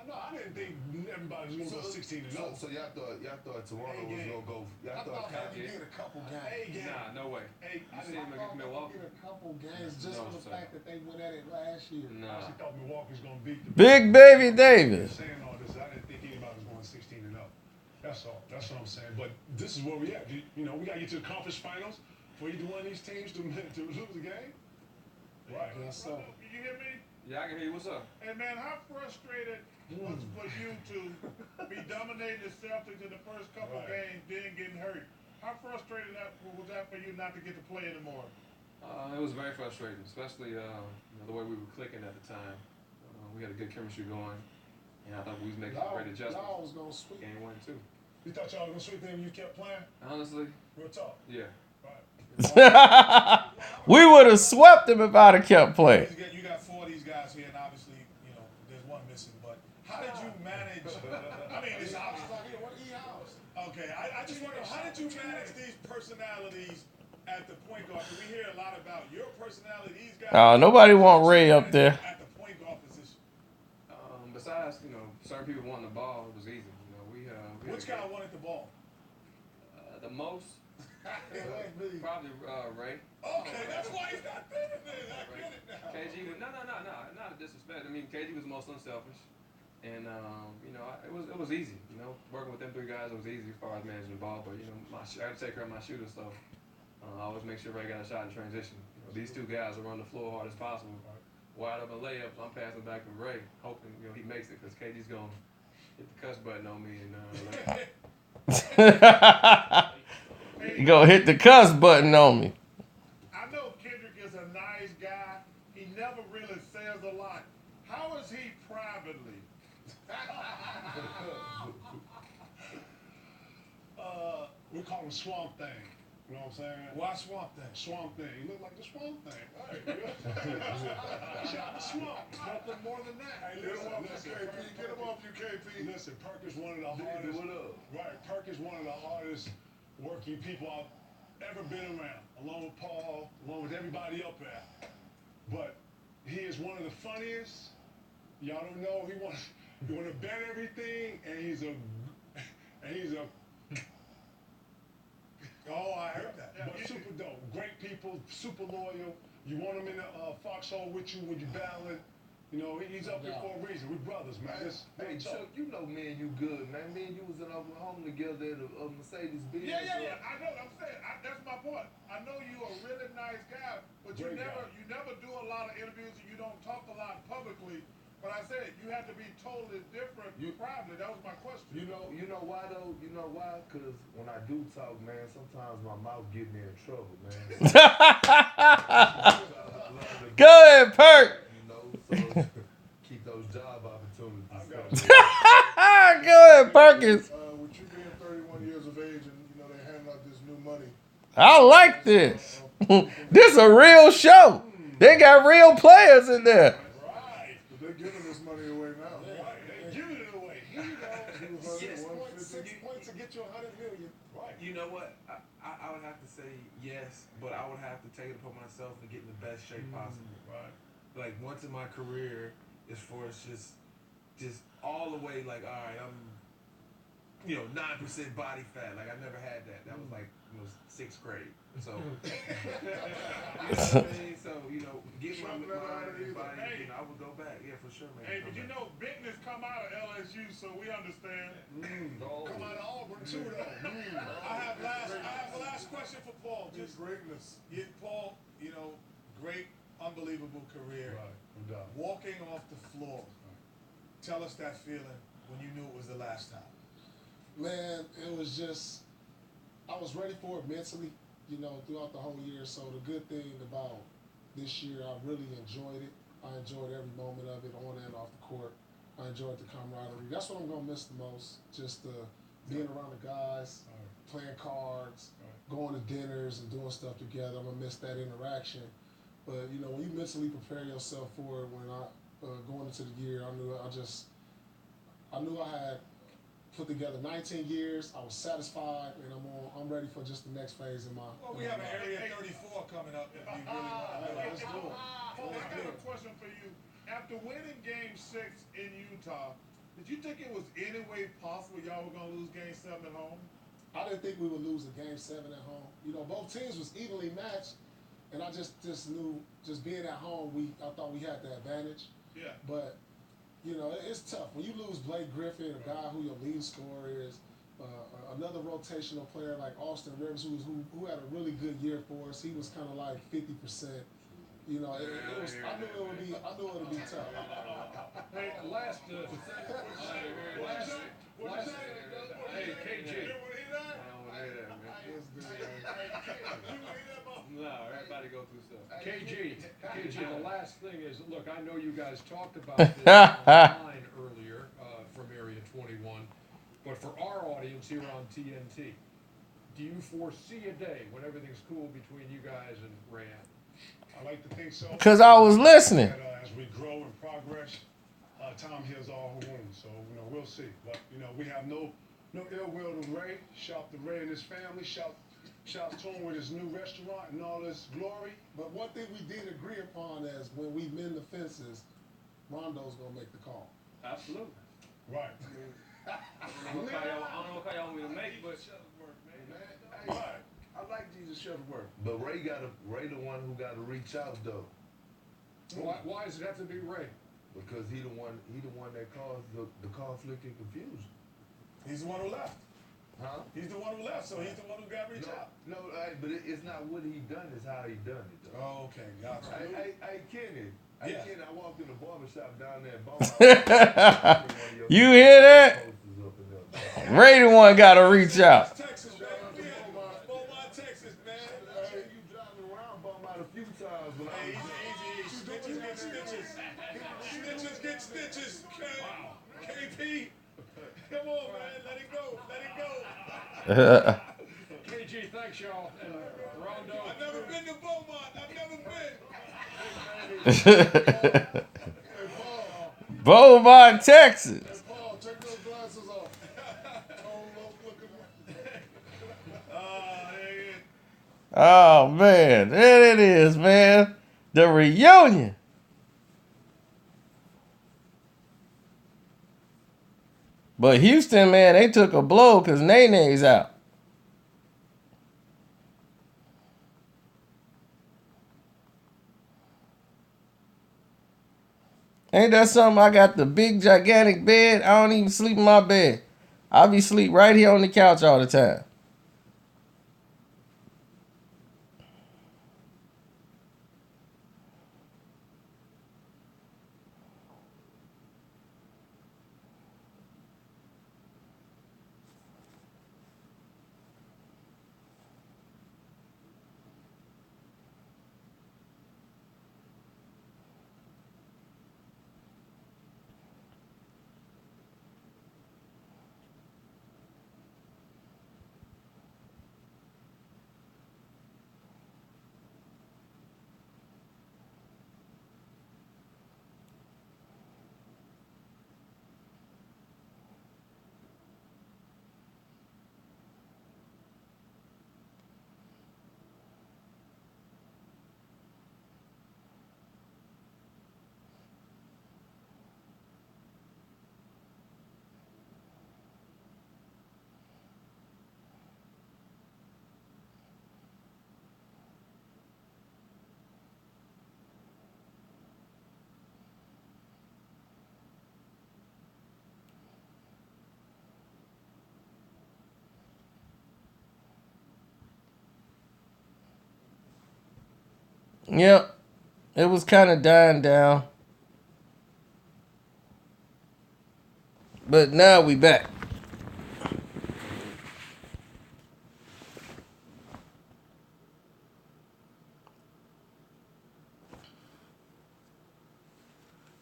I didn't think everybody was going to go 16-0. So y'all thought Toronto was gonna go. I thought maybe get a couple games. Nah, no way. Hey, You I see him against thought Milwaukee? get a couple games just No, for the sir. fact that they went at it last year. Nah. I actually thought Milwaukee's going to beat them. Big Baby Davis. Saying all this, I didn't think anybody was going 16-0. That's all. That's what I'm saying. But this is where we at. We got to get to the conference finals for either one of these teams to lose the game. Right. Yes, sir. Can you hear me? Yeah, I can hear you. What's up? Hey man, how frustrated was for you to be dominating the Celtics in the first couple Right. games, then getting hurt? How frustrated was that for you not to get to play anymore? It was very frustrating, especially the way we were clicking at the time. We had a good chemistry going, and I thought we was making great adjustments. Y'all was gonna sweep. Game 1 too. You thought y'all was gonna sweep them? You kept playing. Honestly, Real talk. yeah. Right. We would have swept him if I'd have kept playing. You got 4 of these guys here, and obviously, there's one missing. But how did you manage? I mean, it's obvious. Okay, I just wonder, how did you manage these personalities at the point guard? Because we hear a lot about your personality. These guys. Nobody want Ray up there. At the point guard position. Besides, certain people wanting the ball, it was easy. We Which guy wanted the ball? the most? Probably Ray. Okay, that's why he's not there. I get it now. KG was not a disrespect. I mean, KG was the most unselfish, and it was easy. Working with them 3 guys, it was easy as far as managing the ball. But I had to take care of my shooter, so I always make sure Ray got a shot in transition. These 2 guys will run the floor hard as possible. Wide open layups, I'm passing back to Ray, hoping he makes it, because KG's gonna hit the cuss button on me and You gonna hit the cuss button on me. I know Kendrick is a nice guy. He never really says a lot. How is he privately? We call him Swamp Thing. You know what I'm saying? Why Swamp Thing? Swamp Thing. He look like the Swamp Thing. Right. Shot the swamp. Nothing more than that. Hey, Get him off listen, you, KP. Get him off you, KP. Listen, Perk is one of the hardest. What up? Right, Perk is one of the hardest working people I've ever been around, along with Paul, along with everybody up there. But he is one of the funniest. Y'all don't know. He want to bet everything, and he's a. Oh, I heard that. But super dope. Great people, super loyal. You want him in the foxhole with you when you're battling. He's up there for a reason. We're brothers, man. Hey, Chuck, me and you good, man. Me and you was in Oklahoma together at a Mercedes-Benz. Yeah. I know. I'm saying that's my point. I know you a really nice guy, but you Great never do a lot of interviews and you don't talk a lot publicly. But I said you had to be totally different privately. That was my question. You know why though? You know why? Because when I do talk, man, sometimes my mouth get me in trouble, man. Go ahead, Perk. So keep those job opportunities. Go ahead, Perkins. With you being 31 years of age and they handing out this new money. I like this. This is a real show. They got real players in there. They're giving this money away now. Right, they giving it away. Here you go. 6 points to get you $100 million. Right. You know what? I would have to say yes, but I would have to take it upon myself to get in the best shape possible. Right. Like once in my career, as far as just all the way, like, all right, I'm 9% body fat. Like I never had that. That was like 6th grade. So you know what I mean? So get my mind and body. I would go back. Yeah, for sure, man. Hey, but Bittner's come out of LSU, so we understand. Come out of Auburn too, though. I have the last question for Paul. Just greatness. Paul, great, unbelievable career. Right. No doubt. Walking off the floor. Tell us that feeling when you knew it was the last time. Man, it was just, I was ready for it mentally, throughout the whole year. So the good thing about this year, I really enjoyed it. I enjoyed every moment of it, on and off the court. I enjoyed the camaraderie. That's what I'm going to miss the most, just being around the guys, playing cards, going to dinners and doing stuff together. I'm going to miss that interaction. But, when you mentally prepare yourself for it, when going into the year, I knew I had put together 19 years. I was satisfied, and I'm ready for just the next phase in my. Well, we have an Area 34 coming up if you really want. Let's do it. Paul, I got a question for you. After winning Game 6 in Utah, did you think it was any way possible y'all were gonna lose Game 7 at home? I didn't think we would lose a Game 7 at home. Both teams was evenly matched, and I just knew, just being at home, I thought we had the advantage. Yeah. But it's tough when you lose Blake Griffin, a guy who your lead scorer is, another rotational player like Austin Rivers, who had a really good year for us. He was kind of like 50%. I knew it would be tough. Hey, hey, KJ. I don't want to hear that, man. No, everybody go through stuff. KG, the last thing is, look, I know you guys talked about this online earlier from Area 21, but for our audience here on TNT, do you foresee a day when everything's cool between you guys and Rayanne? I like to think so. Because I was listening. That, as we grow and progress, time heals all wounds. So, we'll see. But, we have no ill will to Ray. Shout to Ray and his family. Shout to him with his new restaurant and all his glory. But one thing we did agree upon is when we mend the fences, Rondo's gonna make the call. Absolutely. Right. I don't know what y'all want me to make, but Right. I like Jesus Shuttleworth. But Ray the one who got to reach out though, Why does it have to be Ray? because he the one that caused the conflict and confusion. He's the one who left. Huh? He's the one who left, so he's the one who got reached out. No, but it's not what he done, it's how he done it though. Oh, okay, gotcha. Hey, Kenny. Yeah. Kenny, I walked in the barbershop down there at Beaumont. You hear that? Ray the one got to reach out. Texas, man. Beaumont, Texas, man. You driving around Beaumont a few times when I was Easy. Stitches get stitches. Stitches get stitches. Okay. Wow. KP. Come on, man. Let it go. Let it go. KG, thanks, y'all. And Rondo. I've never been to Beaumont. I've never been. Beaumont, Texas. Hey, Paul, take those glasses off. Oh, man. There it is, man. The reunion. But Houston, man, they took a blow because Nene's out. Ain't that something? I got the big, gigantic bed. I don't even sleep in my bed. I be sleep right here on the couch all the time. Yep. It was kind of dying down. But now we back.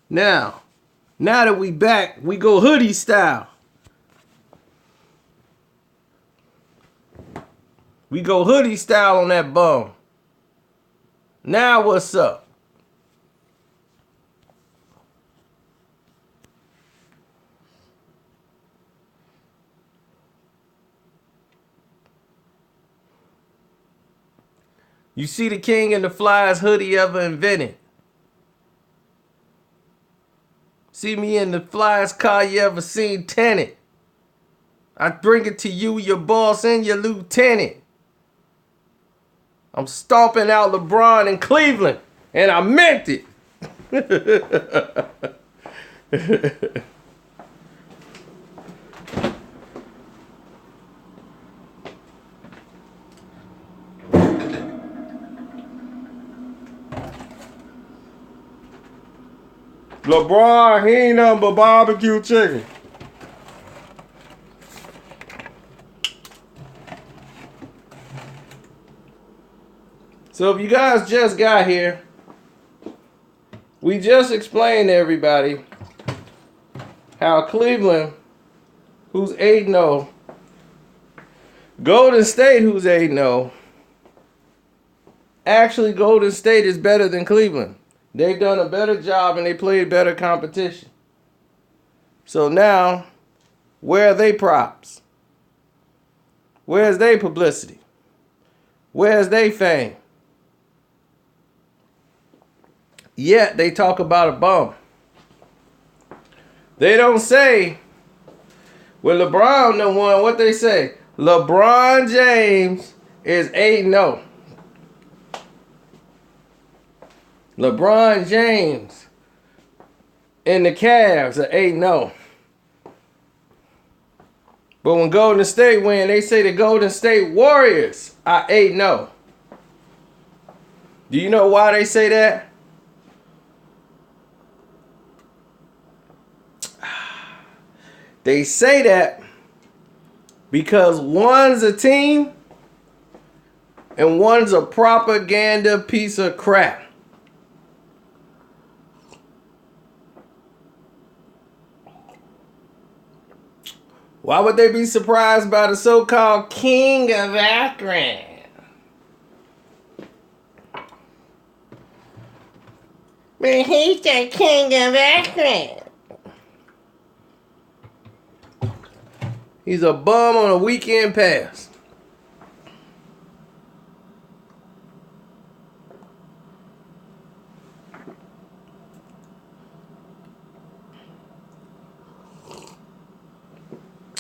Now that we back, we go hoodie style. We go hoodie style on that bum. Now what's up? You see the king and the flyest hoodie ever invented. See me in the flyest car you ever seen tenant. I bring it to you, your boss and your lieutenant. I'm stomping out Lebron in Cleveland, and I meant it. LeBron, he ain't nothing but barbecue chicken. So if you guys just got here, We just explained to everybody how Cleveland, who's 8-0, Golden State, who's 8-0, actually Golden State is better than Cleveland. They've done a better job and they played better competition. So now, where are they props? Where's they publicity? Where's they fame? Yet they talk about a bum. They don't say, when LeBron the one, what they say? LeBron James is 8-0. LeBron James and the Cavs are 8-0. But when Golden State win, they say the Golden State Warriors are 8-0. Do you know why they say that? They say that because one's a team and one's a propaganda piece of crap. Why would they be surprised by the so-called King of Akron? Man, he's the King of Akron. He's a bum on a weekend pass.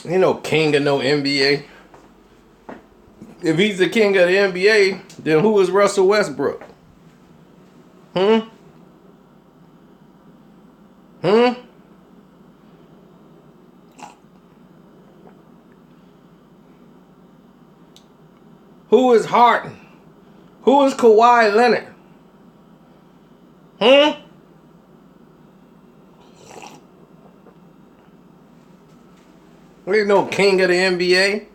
Ain't no king of no NBA. If he's the king of the NBA, then who is Russell Westbrook? Who is Harden? Who is Kawhi Leonard? There ain't no king of the NBA.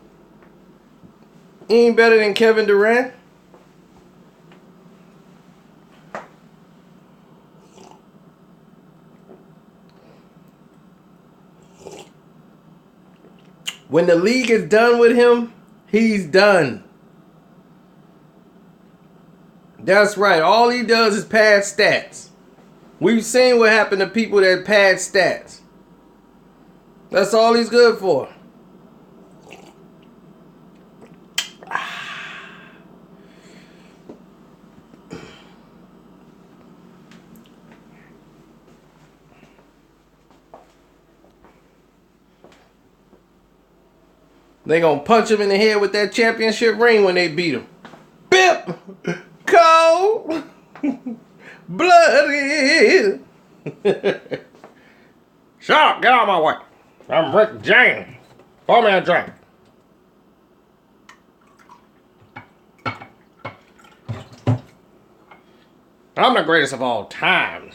He ain't better than Kevin Durant. When the league is done with him, he's done. That's right. All he does is pad stats. We've seen what happened to people that pad stats. That's all he's good for. They gonna punch him in the head with that championship ring when they beat him. Bip! Cold! Bloody! Shut up! Get out of my way! I'm Rick James. Pour me a drink. I'm the greatest of all times.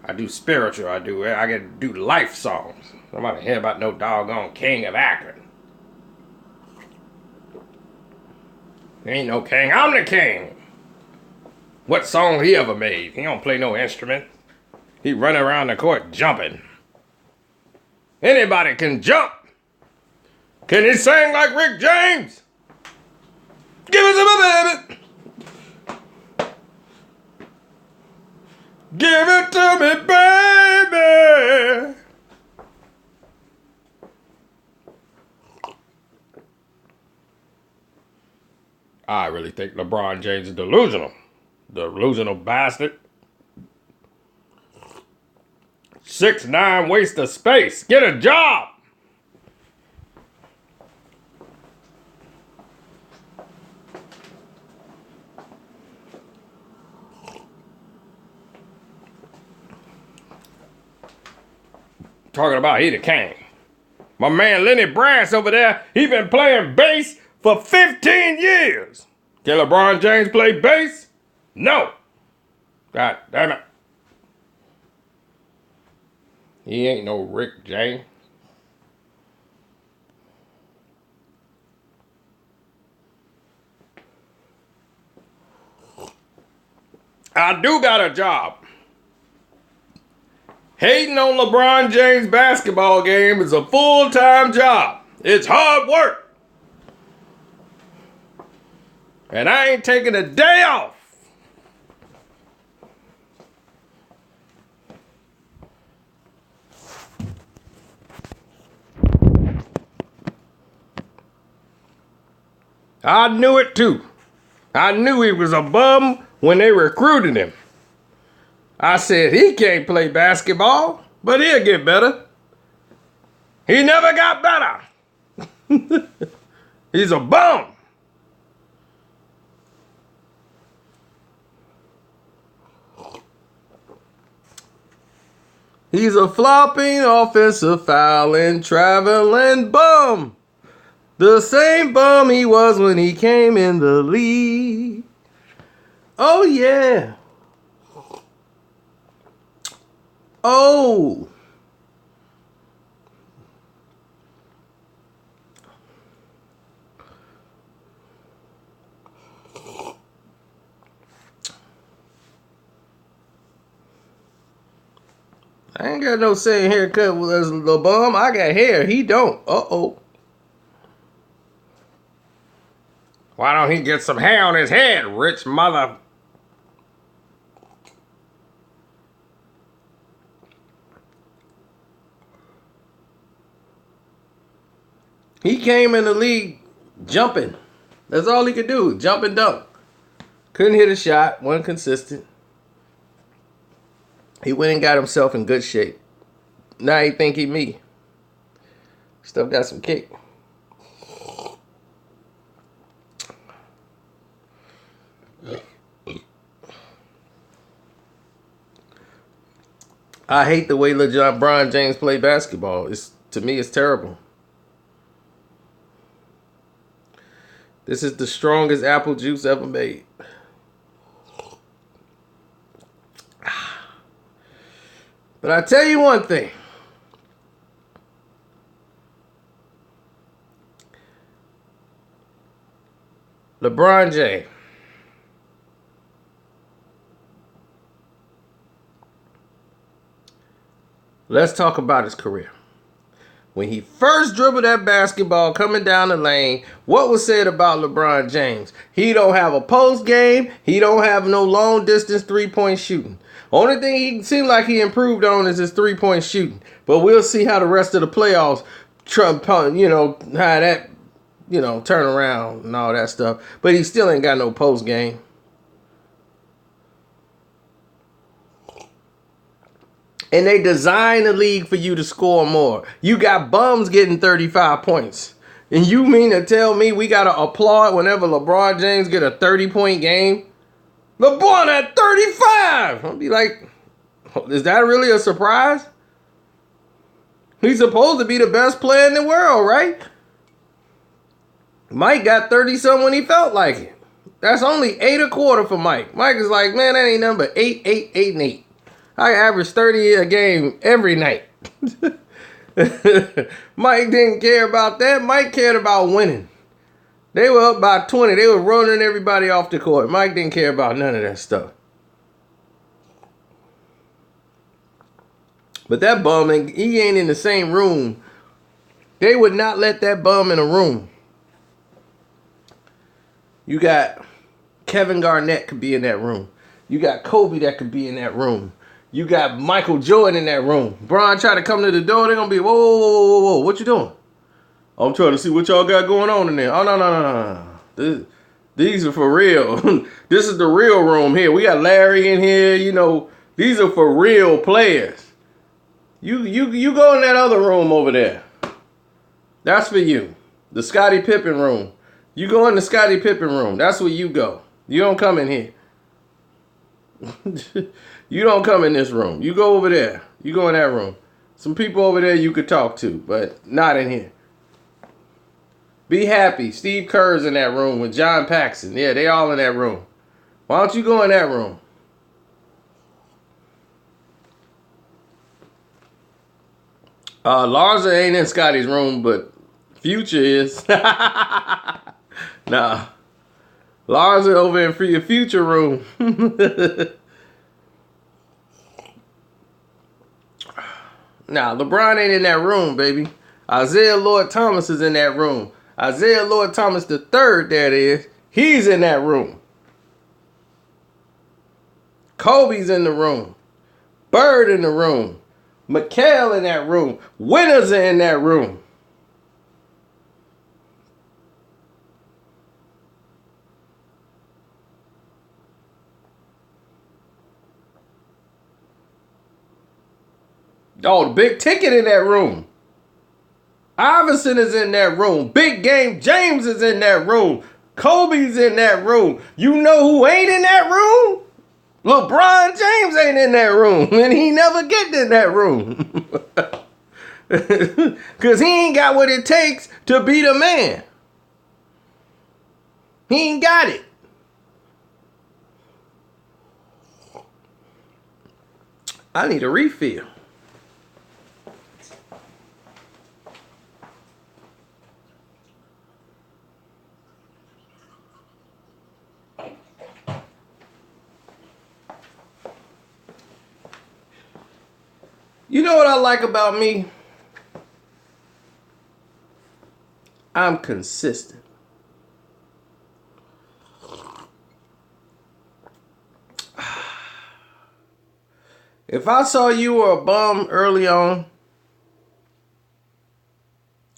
I do spiritual. I get to do life songs. I'm not hear about no doggone king of Akron. There ain't no king. I'm the king. What song he ever made? He don't play no instrument. He run around the court jumping. Anybody can jump. Can he sing like Rick James? Give it to me, baby. Give it to me, baby. I really think LeBron James is delusional. Delusional bastard. 6'9" waste of space. Get a job. Talking about he the king. My man Lenny Brass over there, he been playing bass for 15 years. Can LeBron James play bass? No. God damn it. He ain't no Rick James. I do got a job. Hating on LeBron James' basketball game is a full-time job. It's hard work. And I ain't taking a day off. I knew it too. I knew he was a bum when they recruited him. I said, he can't play basketball, but he'll get better. He never got better. He's a bum. He's a flopping offensive fouling traveling bum. The same bum he was when he came in the league. Oh yeah. Oh. I ain't got no same haircut as the bum. I got hair. He don't. Uh-oh. Why don't he get some hair on his head, rich mother? He came in the league jumping. That's all he could do. Jump and dunk. Couldn't hit a shot. Wasn't consistent. He went and got himself in good shape. Now he think he me. Still got some kick. I hate the way LeBron James play basketball. To me, it's terrible. This is the strongest apple juice ever made. But I tell you one thing. LeBron James. Let's talk about his career. When he first dribbled that basketball coming down the lane, what was said about LeBron James? He don't have a post game. He don't have no long distance 3-point shooting. Only thing he seemed like he improved on is his 3-point shooting. But we'll see how the rest of the playoffs, how that, turn around and all that stuff. But he still ain't got no post game. And they designed the league for you to score more. You got bums getting 35 points. And you mean to tell me we got to applaud whenever LeBron James get a 30-point game? LeBron at 35! I'll be like, is that really a surprise? He's supposed to be the best player in the world, right? Mike got 30-something when he felt like it. That's only 8 a quarter for Mike. Mike is like, man, that ain't nothing but 8, 8, 8, and 8. I average 30 a game every night. Mike didn't care about that. Mike cared about winning. They were up by 20. They were running everybody off the court. Mike didn't care about none of that stuff. But that bum, he ain't in the same room. They would not let that bum in a room. You got Kevin Garnett could be in that room. You got Kobe that could be in that room. You got Michael Jordan in that room. Bron try to come to the door, they're going to be, whoa, what you doing? I'm trying to see what y'all got going on in there. Oh, no. These are for real. This is the real room here. We got Larry in here, These are for real players. You go in that other room over there. That's for you. The Scottie Pippen room. You go in the Scottie Pippen room. That's where you go. You don't come in here. You don't come in this room. You go over there. You go in that room. Some people over there you could talk to, but not in here. Be happy. Steve Kerr's in that room with John Paxson. Yeah, they all in that room. Why don't you go in that room? Larsa ain't in Scotty's room, but Future is. Nah. Larsa over in your Future room. Nah, LeBron ain't in that room, baby. Isaiah Lord Thomas is in that room. Isaiah Lord Thomas the third, there it is. He's in that room. Kobe's in the room. Bird in the room. McHale in that room. Winners are in that room. Oh, the big ticket in that room. Iverson is in that room. Big Game James is in that room. Kobe's in that room. You know who ain't in that room? LeBron James ain't in that room. And he never get in that room. Because he ain't got what it takes to be the man. He ain't got it. I need a refill. You know what I like about me? I'm consistent. If I saw you were a bum early on,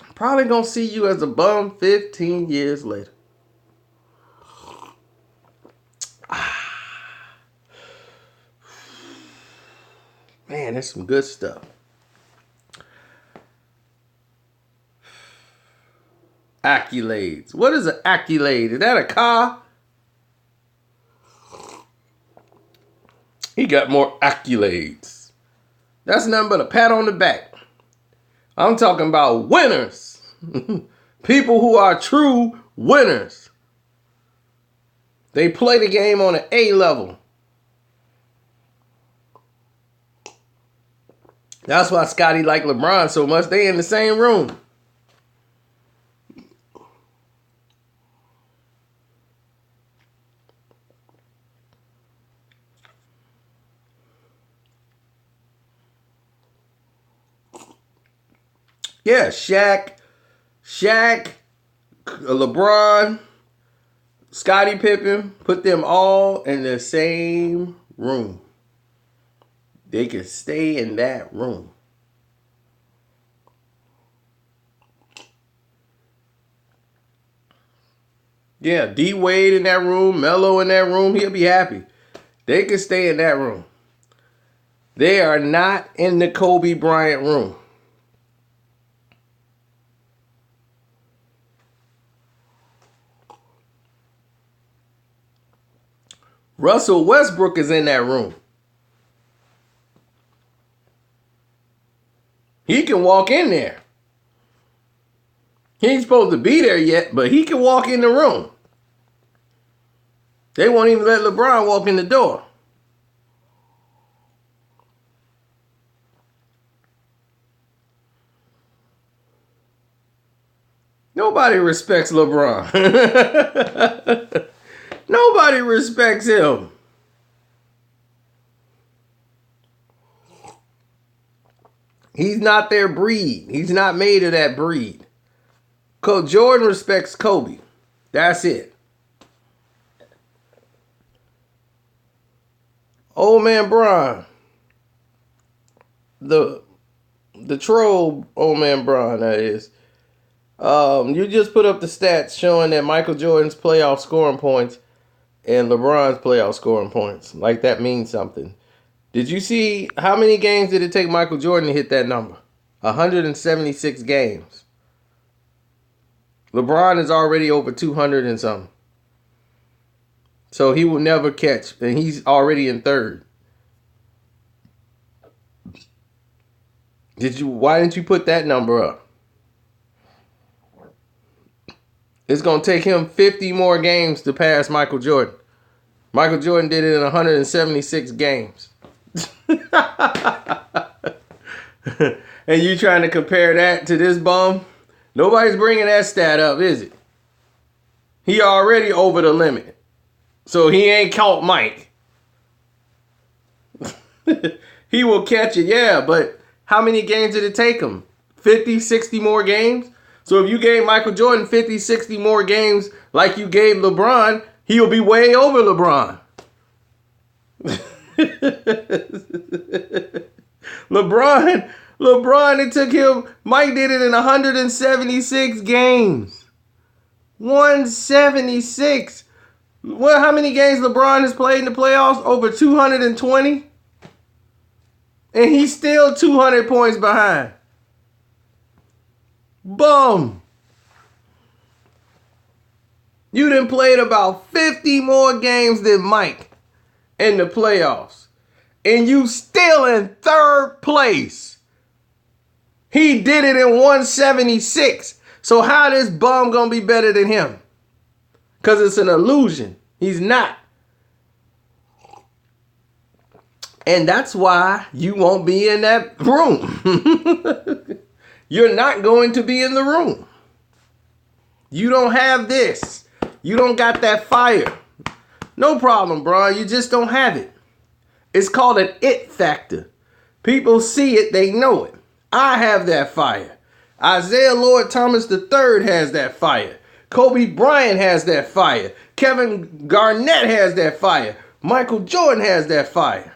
I'm probably going to see you as a bum 15 years later. Man, that's some good stuff. Accolades. What is an accolade? Is that a car? He got more accolades. That's nothing but a pat on the back. I'm talking about winners. People who are true winners. They play the game on an A level. That's why Scotty liked LeBron so much. They in the same room. Yeah, Shaq, LeBron, Scottie Pippen, put them all in the same room. They can stay in that room. Yeah, D Wade in that room, Melo in that room, he'll be happy. They can stay in that room. They are not in the Kobe Bryant room. Russell Westbrook is in that room. He can walk in there. He ain't supposed to be there yet, but he can walk in the room. They won't even let LeBron walk in the door. Nobody respects LeBron. Nobody respects him. He's not their breed. He's not made of that breed. Jordan respects Kobe. That's it. Old man Bron. The troll old man Bron, that is. You just put up the stats showing that Michael Jordan's playoff scoring points and LeBron's playoff scoring points. Like that means something. Did you see how many games did it take Michael Jordan to hit that number? 176 games. LeBron is already over 200 and something. So he will never catch, and he's already in third. Why didn't you put that number up? It's going to take him 50 more games to pass Michael Jordan. Michael Jordan did it in 176 games. And you trying to compare that to this bum? Nobody's bringing that stat up, is it? He already over the limit. So he ain't caught Mike. He will catch it, yeah, but How many games did it take him? 50, 60 more games? So if you gave Michael Jordan 50, 60 more games like you gave LeBron, he'll be way over LeBron. LeBron, it took him, Mike did it in 176 games. 176. Well, how many games LeBron has played in the playoffs? Over 220? And he's still 200 points behind. Boom. You done played about 50 more games than Mike in the playoffs. And you still in third place. He did it in 176. So how this bum gonna be better than him? Because it's an illusion. He's not. And that's why you won't be in that room. You're not going to be in the room. You don't have this. You don't got that fire. No problem, bro. You just don't have it. It's called an it factor. People see it, they know it. I have that fire. Isaiah Lord Thomas III has that fire. Kobe Bryant has that fire. Kevin Garnett has that fire. Michael Jordan has that fire.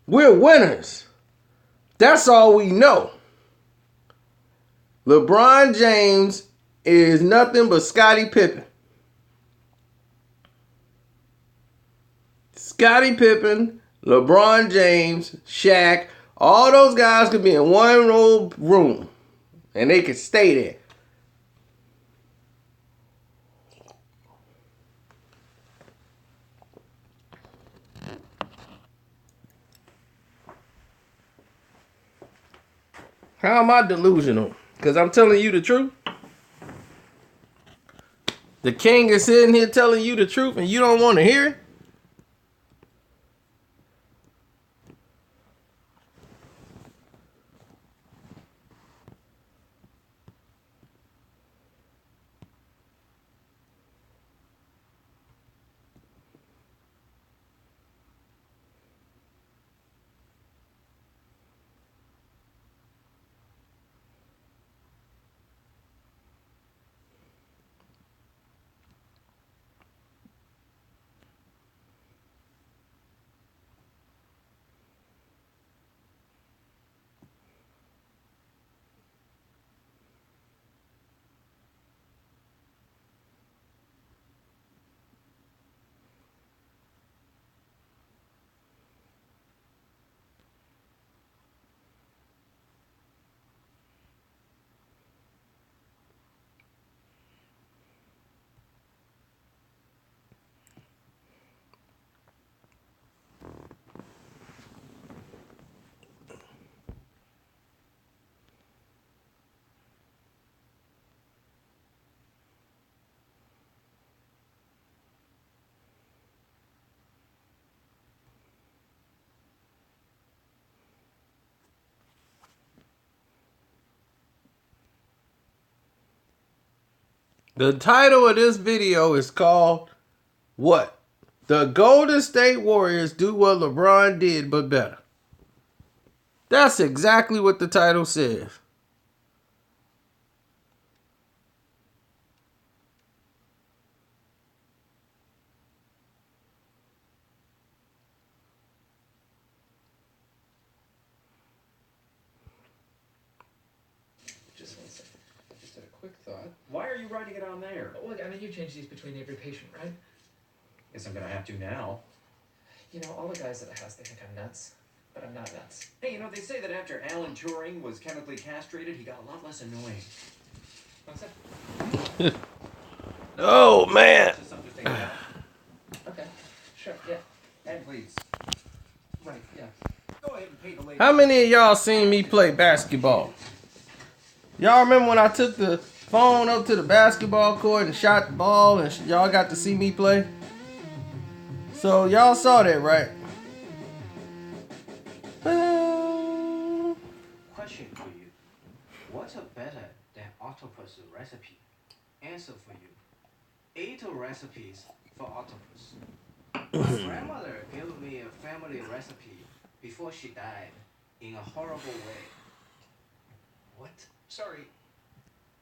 We're winners. That's all we know. LeBron James is nothing but Scottie Pippen. Scottie Pippen, LeBron James, Shaq, all those guys could be in one old room and they could stay there. How am I delusional? Because I'm telling you the truth. The king is sitting here telling you the truth and you don't want to hear it. The title of this video is called what? The Golden State Warriors do what LeBron did, but better. That's exactly what the title says. Just one second. Just had a quick thought. Why are you writing it on there? Oh, look, I mean, you change these between every patient, right? Guess I'm gonna have to now. You know, all the guys at the house, they think I'm nuts, but I'm not nuts. Hey, you know, they say that after Alan Turing was chemically castrated, he got a lot less annoying. What's that? Oh, man. Just something to think about. Okay, sure, yeah. And please, Right, yeah. go ahead and pay the lady. How many of y'all seen me play basketball? Y'all remember when I took the phone up to the basketball court and shot the ball and y'all got to see me play? So y'all saw that, right? Question for you. What's a better than octopus recipe? Answer for you. 8 recipes for octopus. My grandmother gave me a family recipe before she died. in a horrible way. What? Sorry,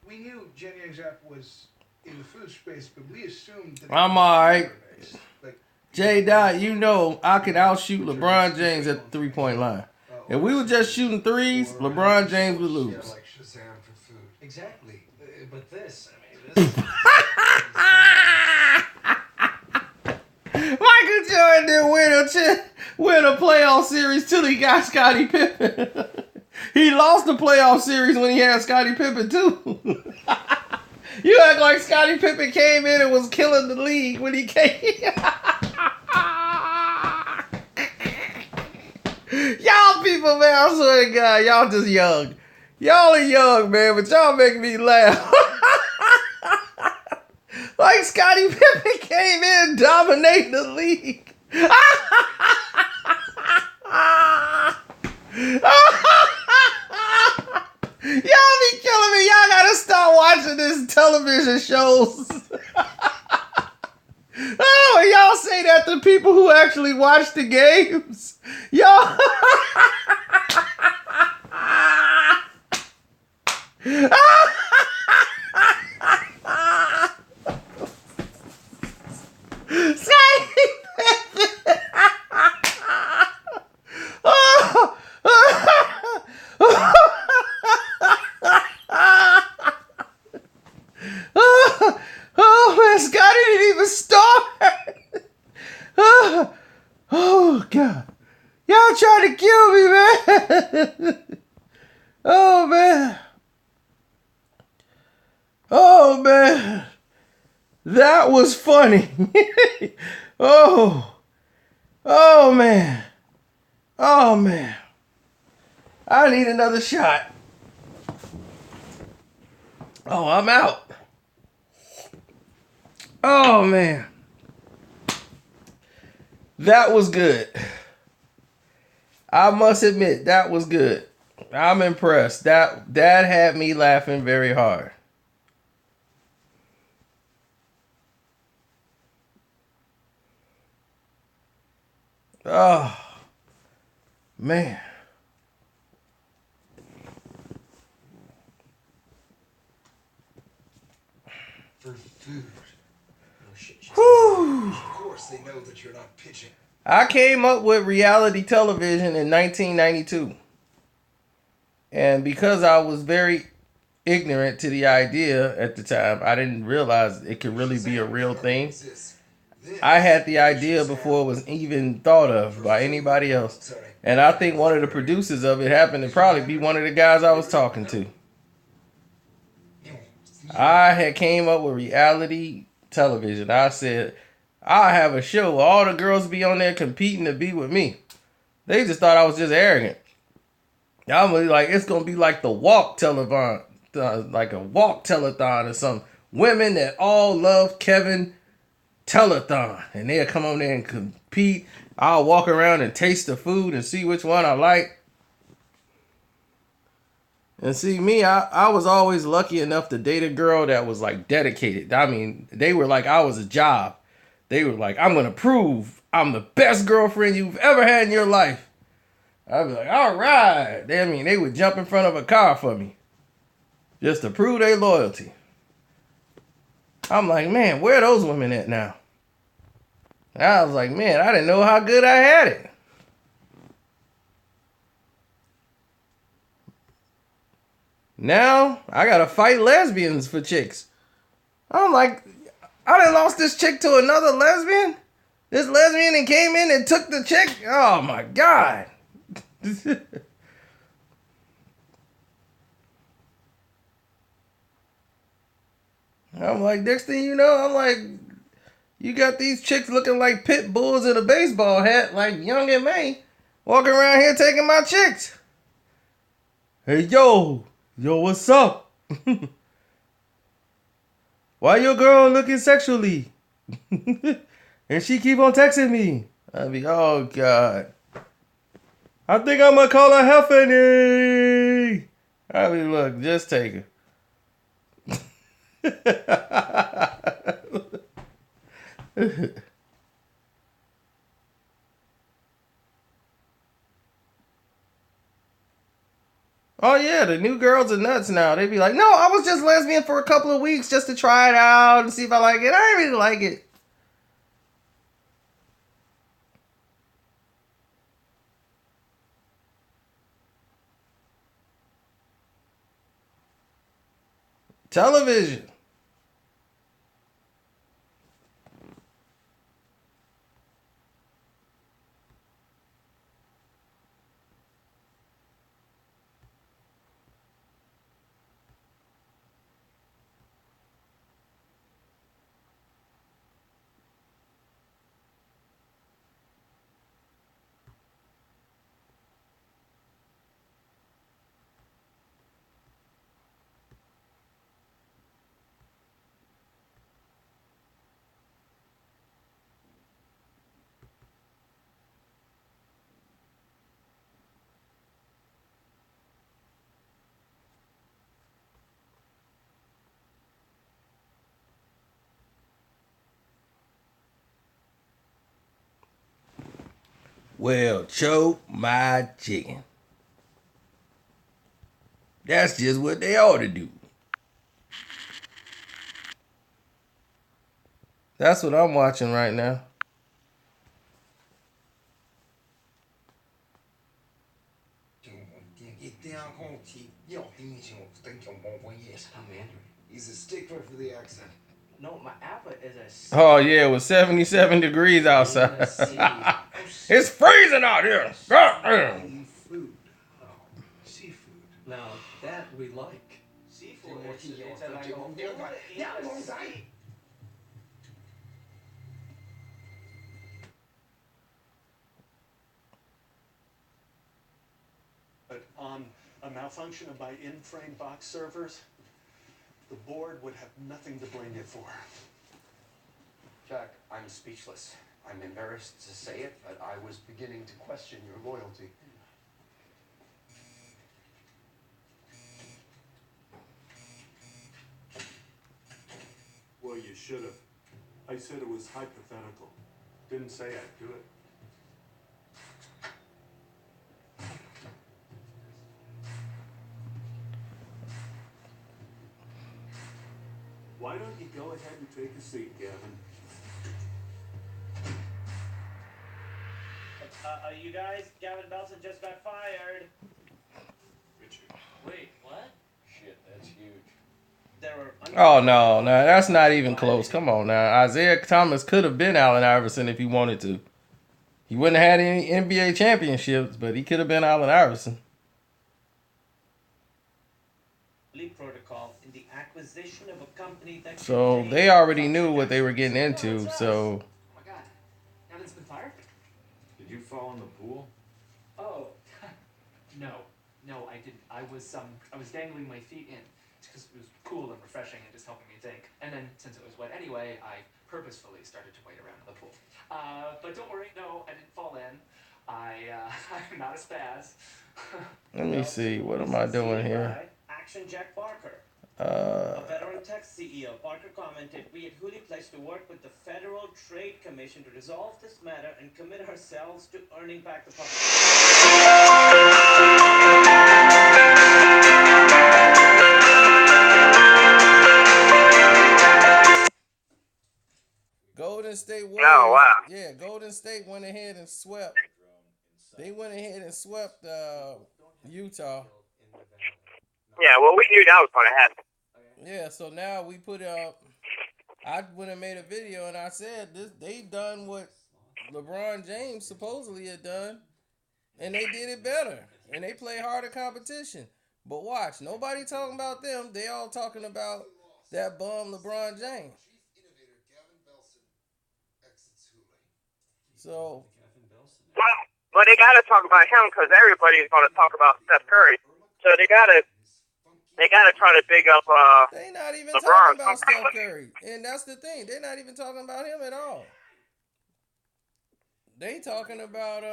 we knew Jenny Exap was in the food space, but we assumed that I'm alright. Like, J. Dot, you know I could outshoot LeBron James at the 3-point line. If we were just shooting threes, LeBron James would lose. yeah, like Shazam for food. Exactly. But this, I mean, this. Michael Jordan didn't win a playoff series till he got Scottie Pippen. He lost the playoff series when he had Scottie Pippen too. You act like Scottie Pippen came in and was killing the league when he came. Y'all people, man, I swear to God, y'all just young. Y'all are young, man, but y'all make me laugh. Like Scottie Pippen came in dominating the league. Y'all be killing me. Y'all gotta stop watching this television shows. Oh, y'all say that to people who actually watch the games. Y'all. Scottie Pippen. Oh man, Scotty didn't even start. Oh God, y'all trying to kill me, man. Oh man, oh man, that was funny. Oh man, oh man, I need another shot. Oh, I'm out. Oh man. That was good. I must admit, that was good. I'm impressed. That had me laughing very hard. Oh man. For food. Whew. Of course, they know that you're not pitching. I came up with reality television in 1992. And because I was very ignorant to the idea at the time, I didn't realize it could really be a real thing. I had the idea before it was even thought of by anybody else. And I think one of the producers of it happened to probably be one of the guys I was talking to. I had came up with reality television. I said, I'll have a show where all the girls be on there competing to be with me. They just thought I was just arrogant. I'm like, it's going to be like the walk telethon, like a walk telethon or some women that all love Kevin telethon. And they'll come on there and compete. I'll walk around and taste the food and see which one I like. And see, me, I was always lucky enough to date a girl that was like dedicated. I mean, they were like, I was a job. They were like, I'm going to prove I'm the best girlfriend you've ever had in your life. I'd be like, all right. They would jump in front of a car for me just to prove their loyalty. I'm like, man, where are those women at now? And I was like, man, I didn't know how good I had it. Now, I gotta fight lesbians for chicks. I'm like, I done lost this chick to another lesbian? This lesbian that came in and took the chick? Oh my God. I'm like, next thing you know, I'm like, you got these chicks looking like pit bulls in a baseball hat, like Young and May, walking around here taking my chicks. Hey, yo, what's up? Why your girl looking sexually? And she keep on texting me. I be, oh God. I think I'm gonna call her Heffany. I be, look, just take her. Oh yeah, the new girls are nuts now. They be like, no, I was just lesbian for a couple of weeks just to try it out and see if I like it. I didn't really like it. Television. Well, choke my chicken. That's just what they ought to do. That's what I'm watching right now. He's a stickler for the accent. No, my appa is a C. Oh yeah, it was 77 degrees outside. It's freezing out here. Food. Oh, seafood. Now that we like. Seafood. But on a malfunction of my in-frame box servers, the board would have nothing to blame you for. Jack, I'm speechless. I'm embarrassed to say it, but I was beginning to question your loyalty. Well, you should have. I said it was hypothetical. Didn't say I'd do it. Why don't you go ahead and take a seat, Gavin? You guys, Gavin Belson just got fired. Richard. Wait, what? Shit, that's huge. There were. Oh no, that's not even close. Come on now. Isaiah Thomas could have been Allen Iverson if he wanted to. He wouldn't have had any NBA championships, but he could have been Allen Iverson. Protocol in the acquisition of a company that. So they already knew what they were getting into. So. Oh my god. Gavin's been fired? Did you fall in the pool? Oh. No, I didn't. I was dangling my feet in. It's because it was cool and refreshing and just helping me think. And then, since it was wet anyway, I purposefully started to wade around in the pool. But don't worry, no, I didn't fall in. I'm not a spaz. Let me see. What am I doing here? Action Jack Barker. A veteran tech CEO, Barker commented, "We at Huli pledge to work with the Federal Trade Commission to resolve this matter and commit ourselves to earning back the public." Golden State Warriors. Oh, wow. Yeah, Golden State went ahead and swept. They went ahead and swept Utah. Yeah, well, we knew that was going to happen. Yeah, so now we put up. I went and made a video and I said they done what LeBron James supposedly had done, and they did it better, and they play harder competition. But watch, nobody talking about them. They all talking about that bum LeBron James. So. Well, they got to talk about him because everybody's going to talk about Steph Curry. So they got to try to big up They not even LeBron. talking about Steph Curry, and that's the thing. They're not even talking about him at all. They talking about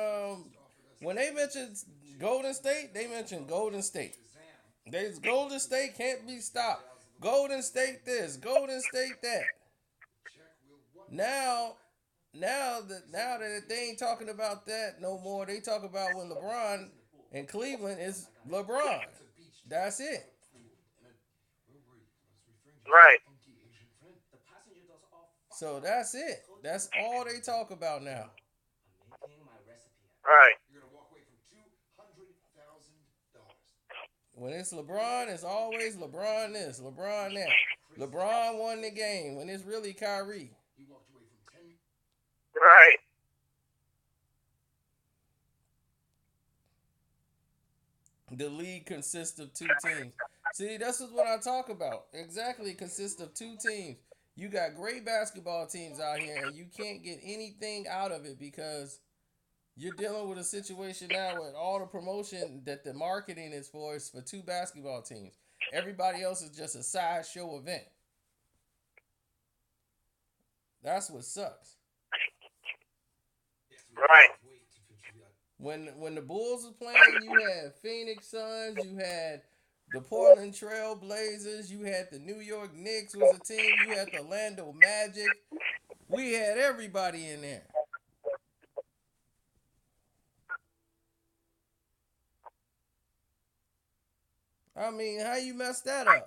when they mentioned Golden State, they mentioned Golden State. Golden State can't be stopped. Golden State this, Golden State that. Now that they ain't talking about that no more, they talk about when LeBron in Cleveland is LeBron. That's it. Right. So that's it. That's all they talk about now. Right. When it's LeBron, it's always LeBron this, LeBron that. LeBron won the game when it's really Kyrie. Right. The league consists of two teams. See, this is what I talk about. Exactly, it consists of two teams. You got great basketball teams out here, and you can't get anything out of it because you're dealing with a situation now where all the promotion that the marketing is for two basketball teams. Everybody else is just a sideshow event. That's what sucks. Right. When the Bulls was playing, you had Phoenix Suns, you had the Portland Trail Blazers, you had the New York Knicks was a team, you had the Orlando Magic. We had everybody in there. I mean, how you mess that up?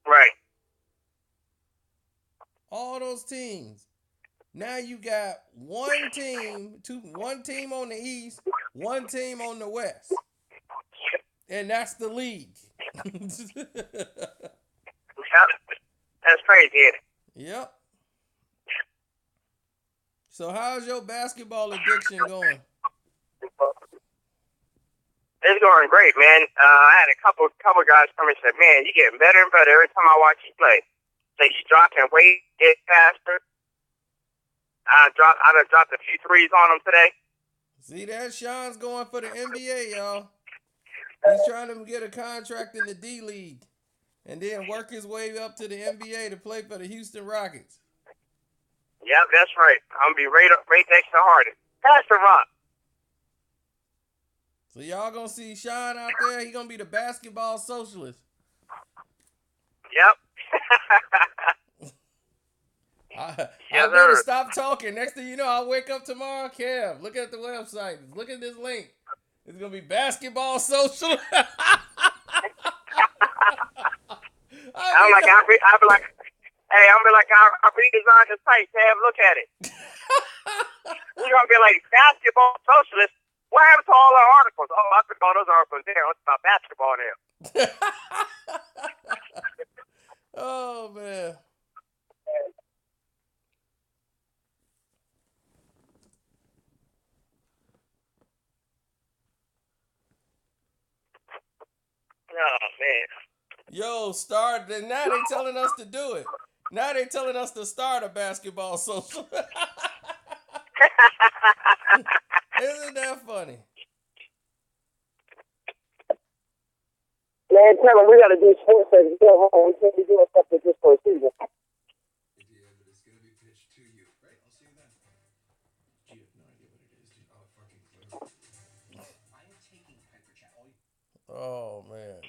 Right. All those teams. Now you got one team on the East, one team on the West. And that's the league. That's crazy, isn't it? Yep. So how's your basketball addiction going? It's going great, man. I had a couple guys come and said, "Man, you're getting better and better every time I watch you play." So you dropping weight, get faster. I done dropped a few threes on him today. See that? Sean's going for the NBA, y'all. He's trying to get a contract in the D League and then work his way up to the NBA to play for the Houston Rockets. Yep, that's right. I'm going to be right next to Harden. Pass the rock. So y'all going to see Sean out there. He's going to be the basketball socialist. Yep. I better stop talking. Next thing you know, I'll wake up tomorrow. Kev, look at the website. Look at this link. It's going to be basketball socialist. I'll be like, hey, I'll redesign the site, Kev. Look at it. We're going to be like, basketball socialist. What happened to all our articles? Oh, I took all those articles there. What's about basketball now? Oh, man. Oh, man. Yo, start. Now they telling us to do it. Now they telling us to start a basketball social. Isn't that funny? Man, tell them we got to do sports as we go home. We can't be doing stuff like this for a season. Oh, man.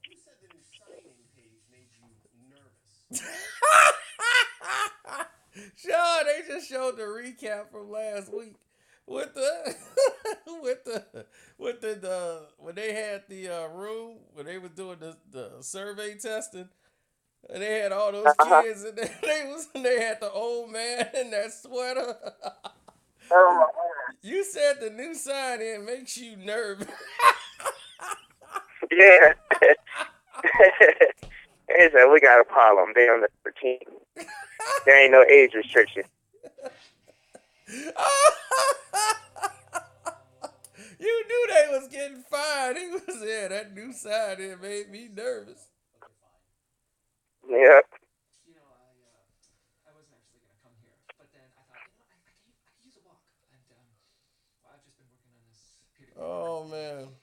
You said the new signing page made you nervous. Sean, they just showed the recap from last week with the when they had the room when they was doing the survey testing. And they had all those kids, and they had the old man in that sweater. You said the new sign-in makes you nervous. Yeah. They said we got a problem. They on the 13. There ain't no age restriction. You knew they was getting fined. He was that new sign-in made me nervous. Yep. You know, I wasn't actually gonna come here, but then I thought, I could use a walk, and I've just been working on this. Oh man.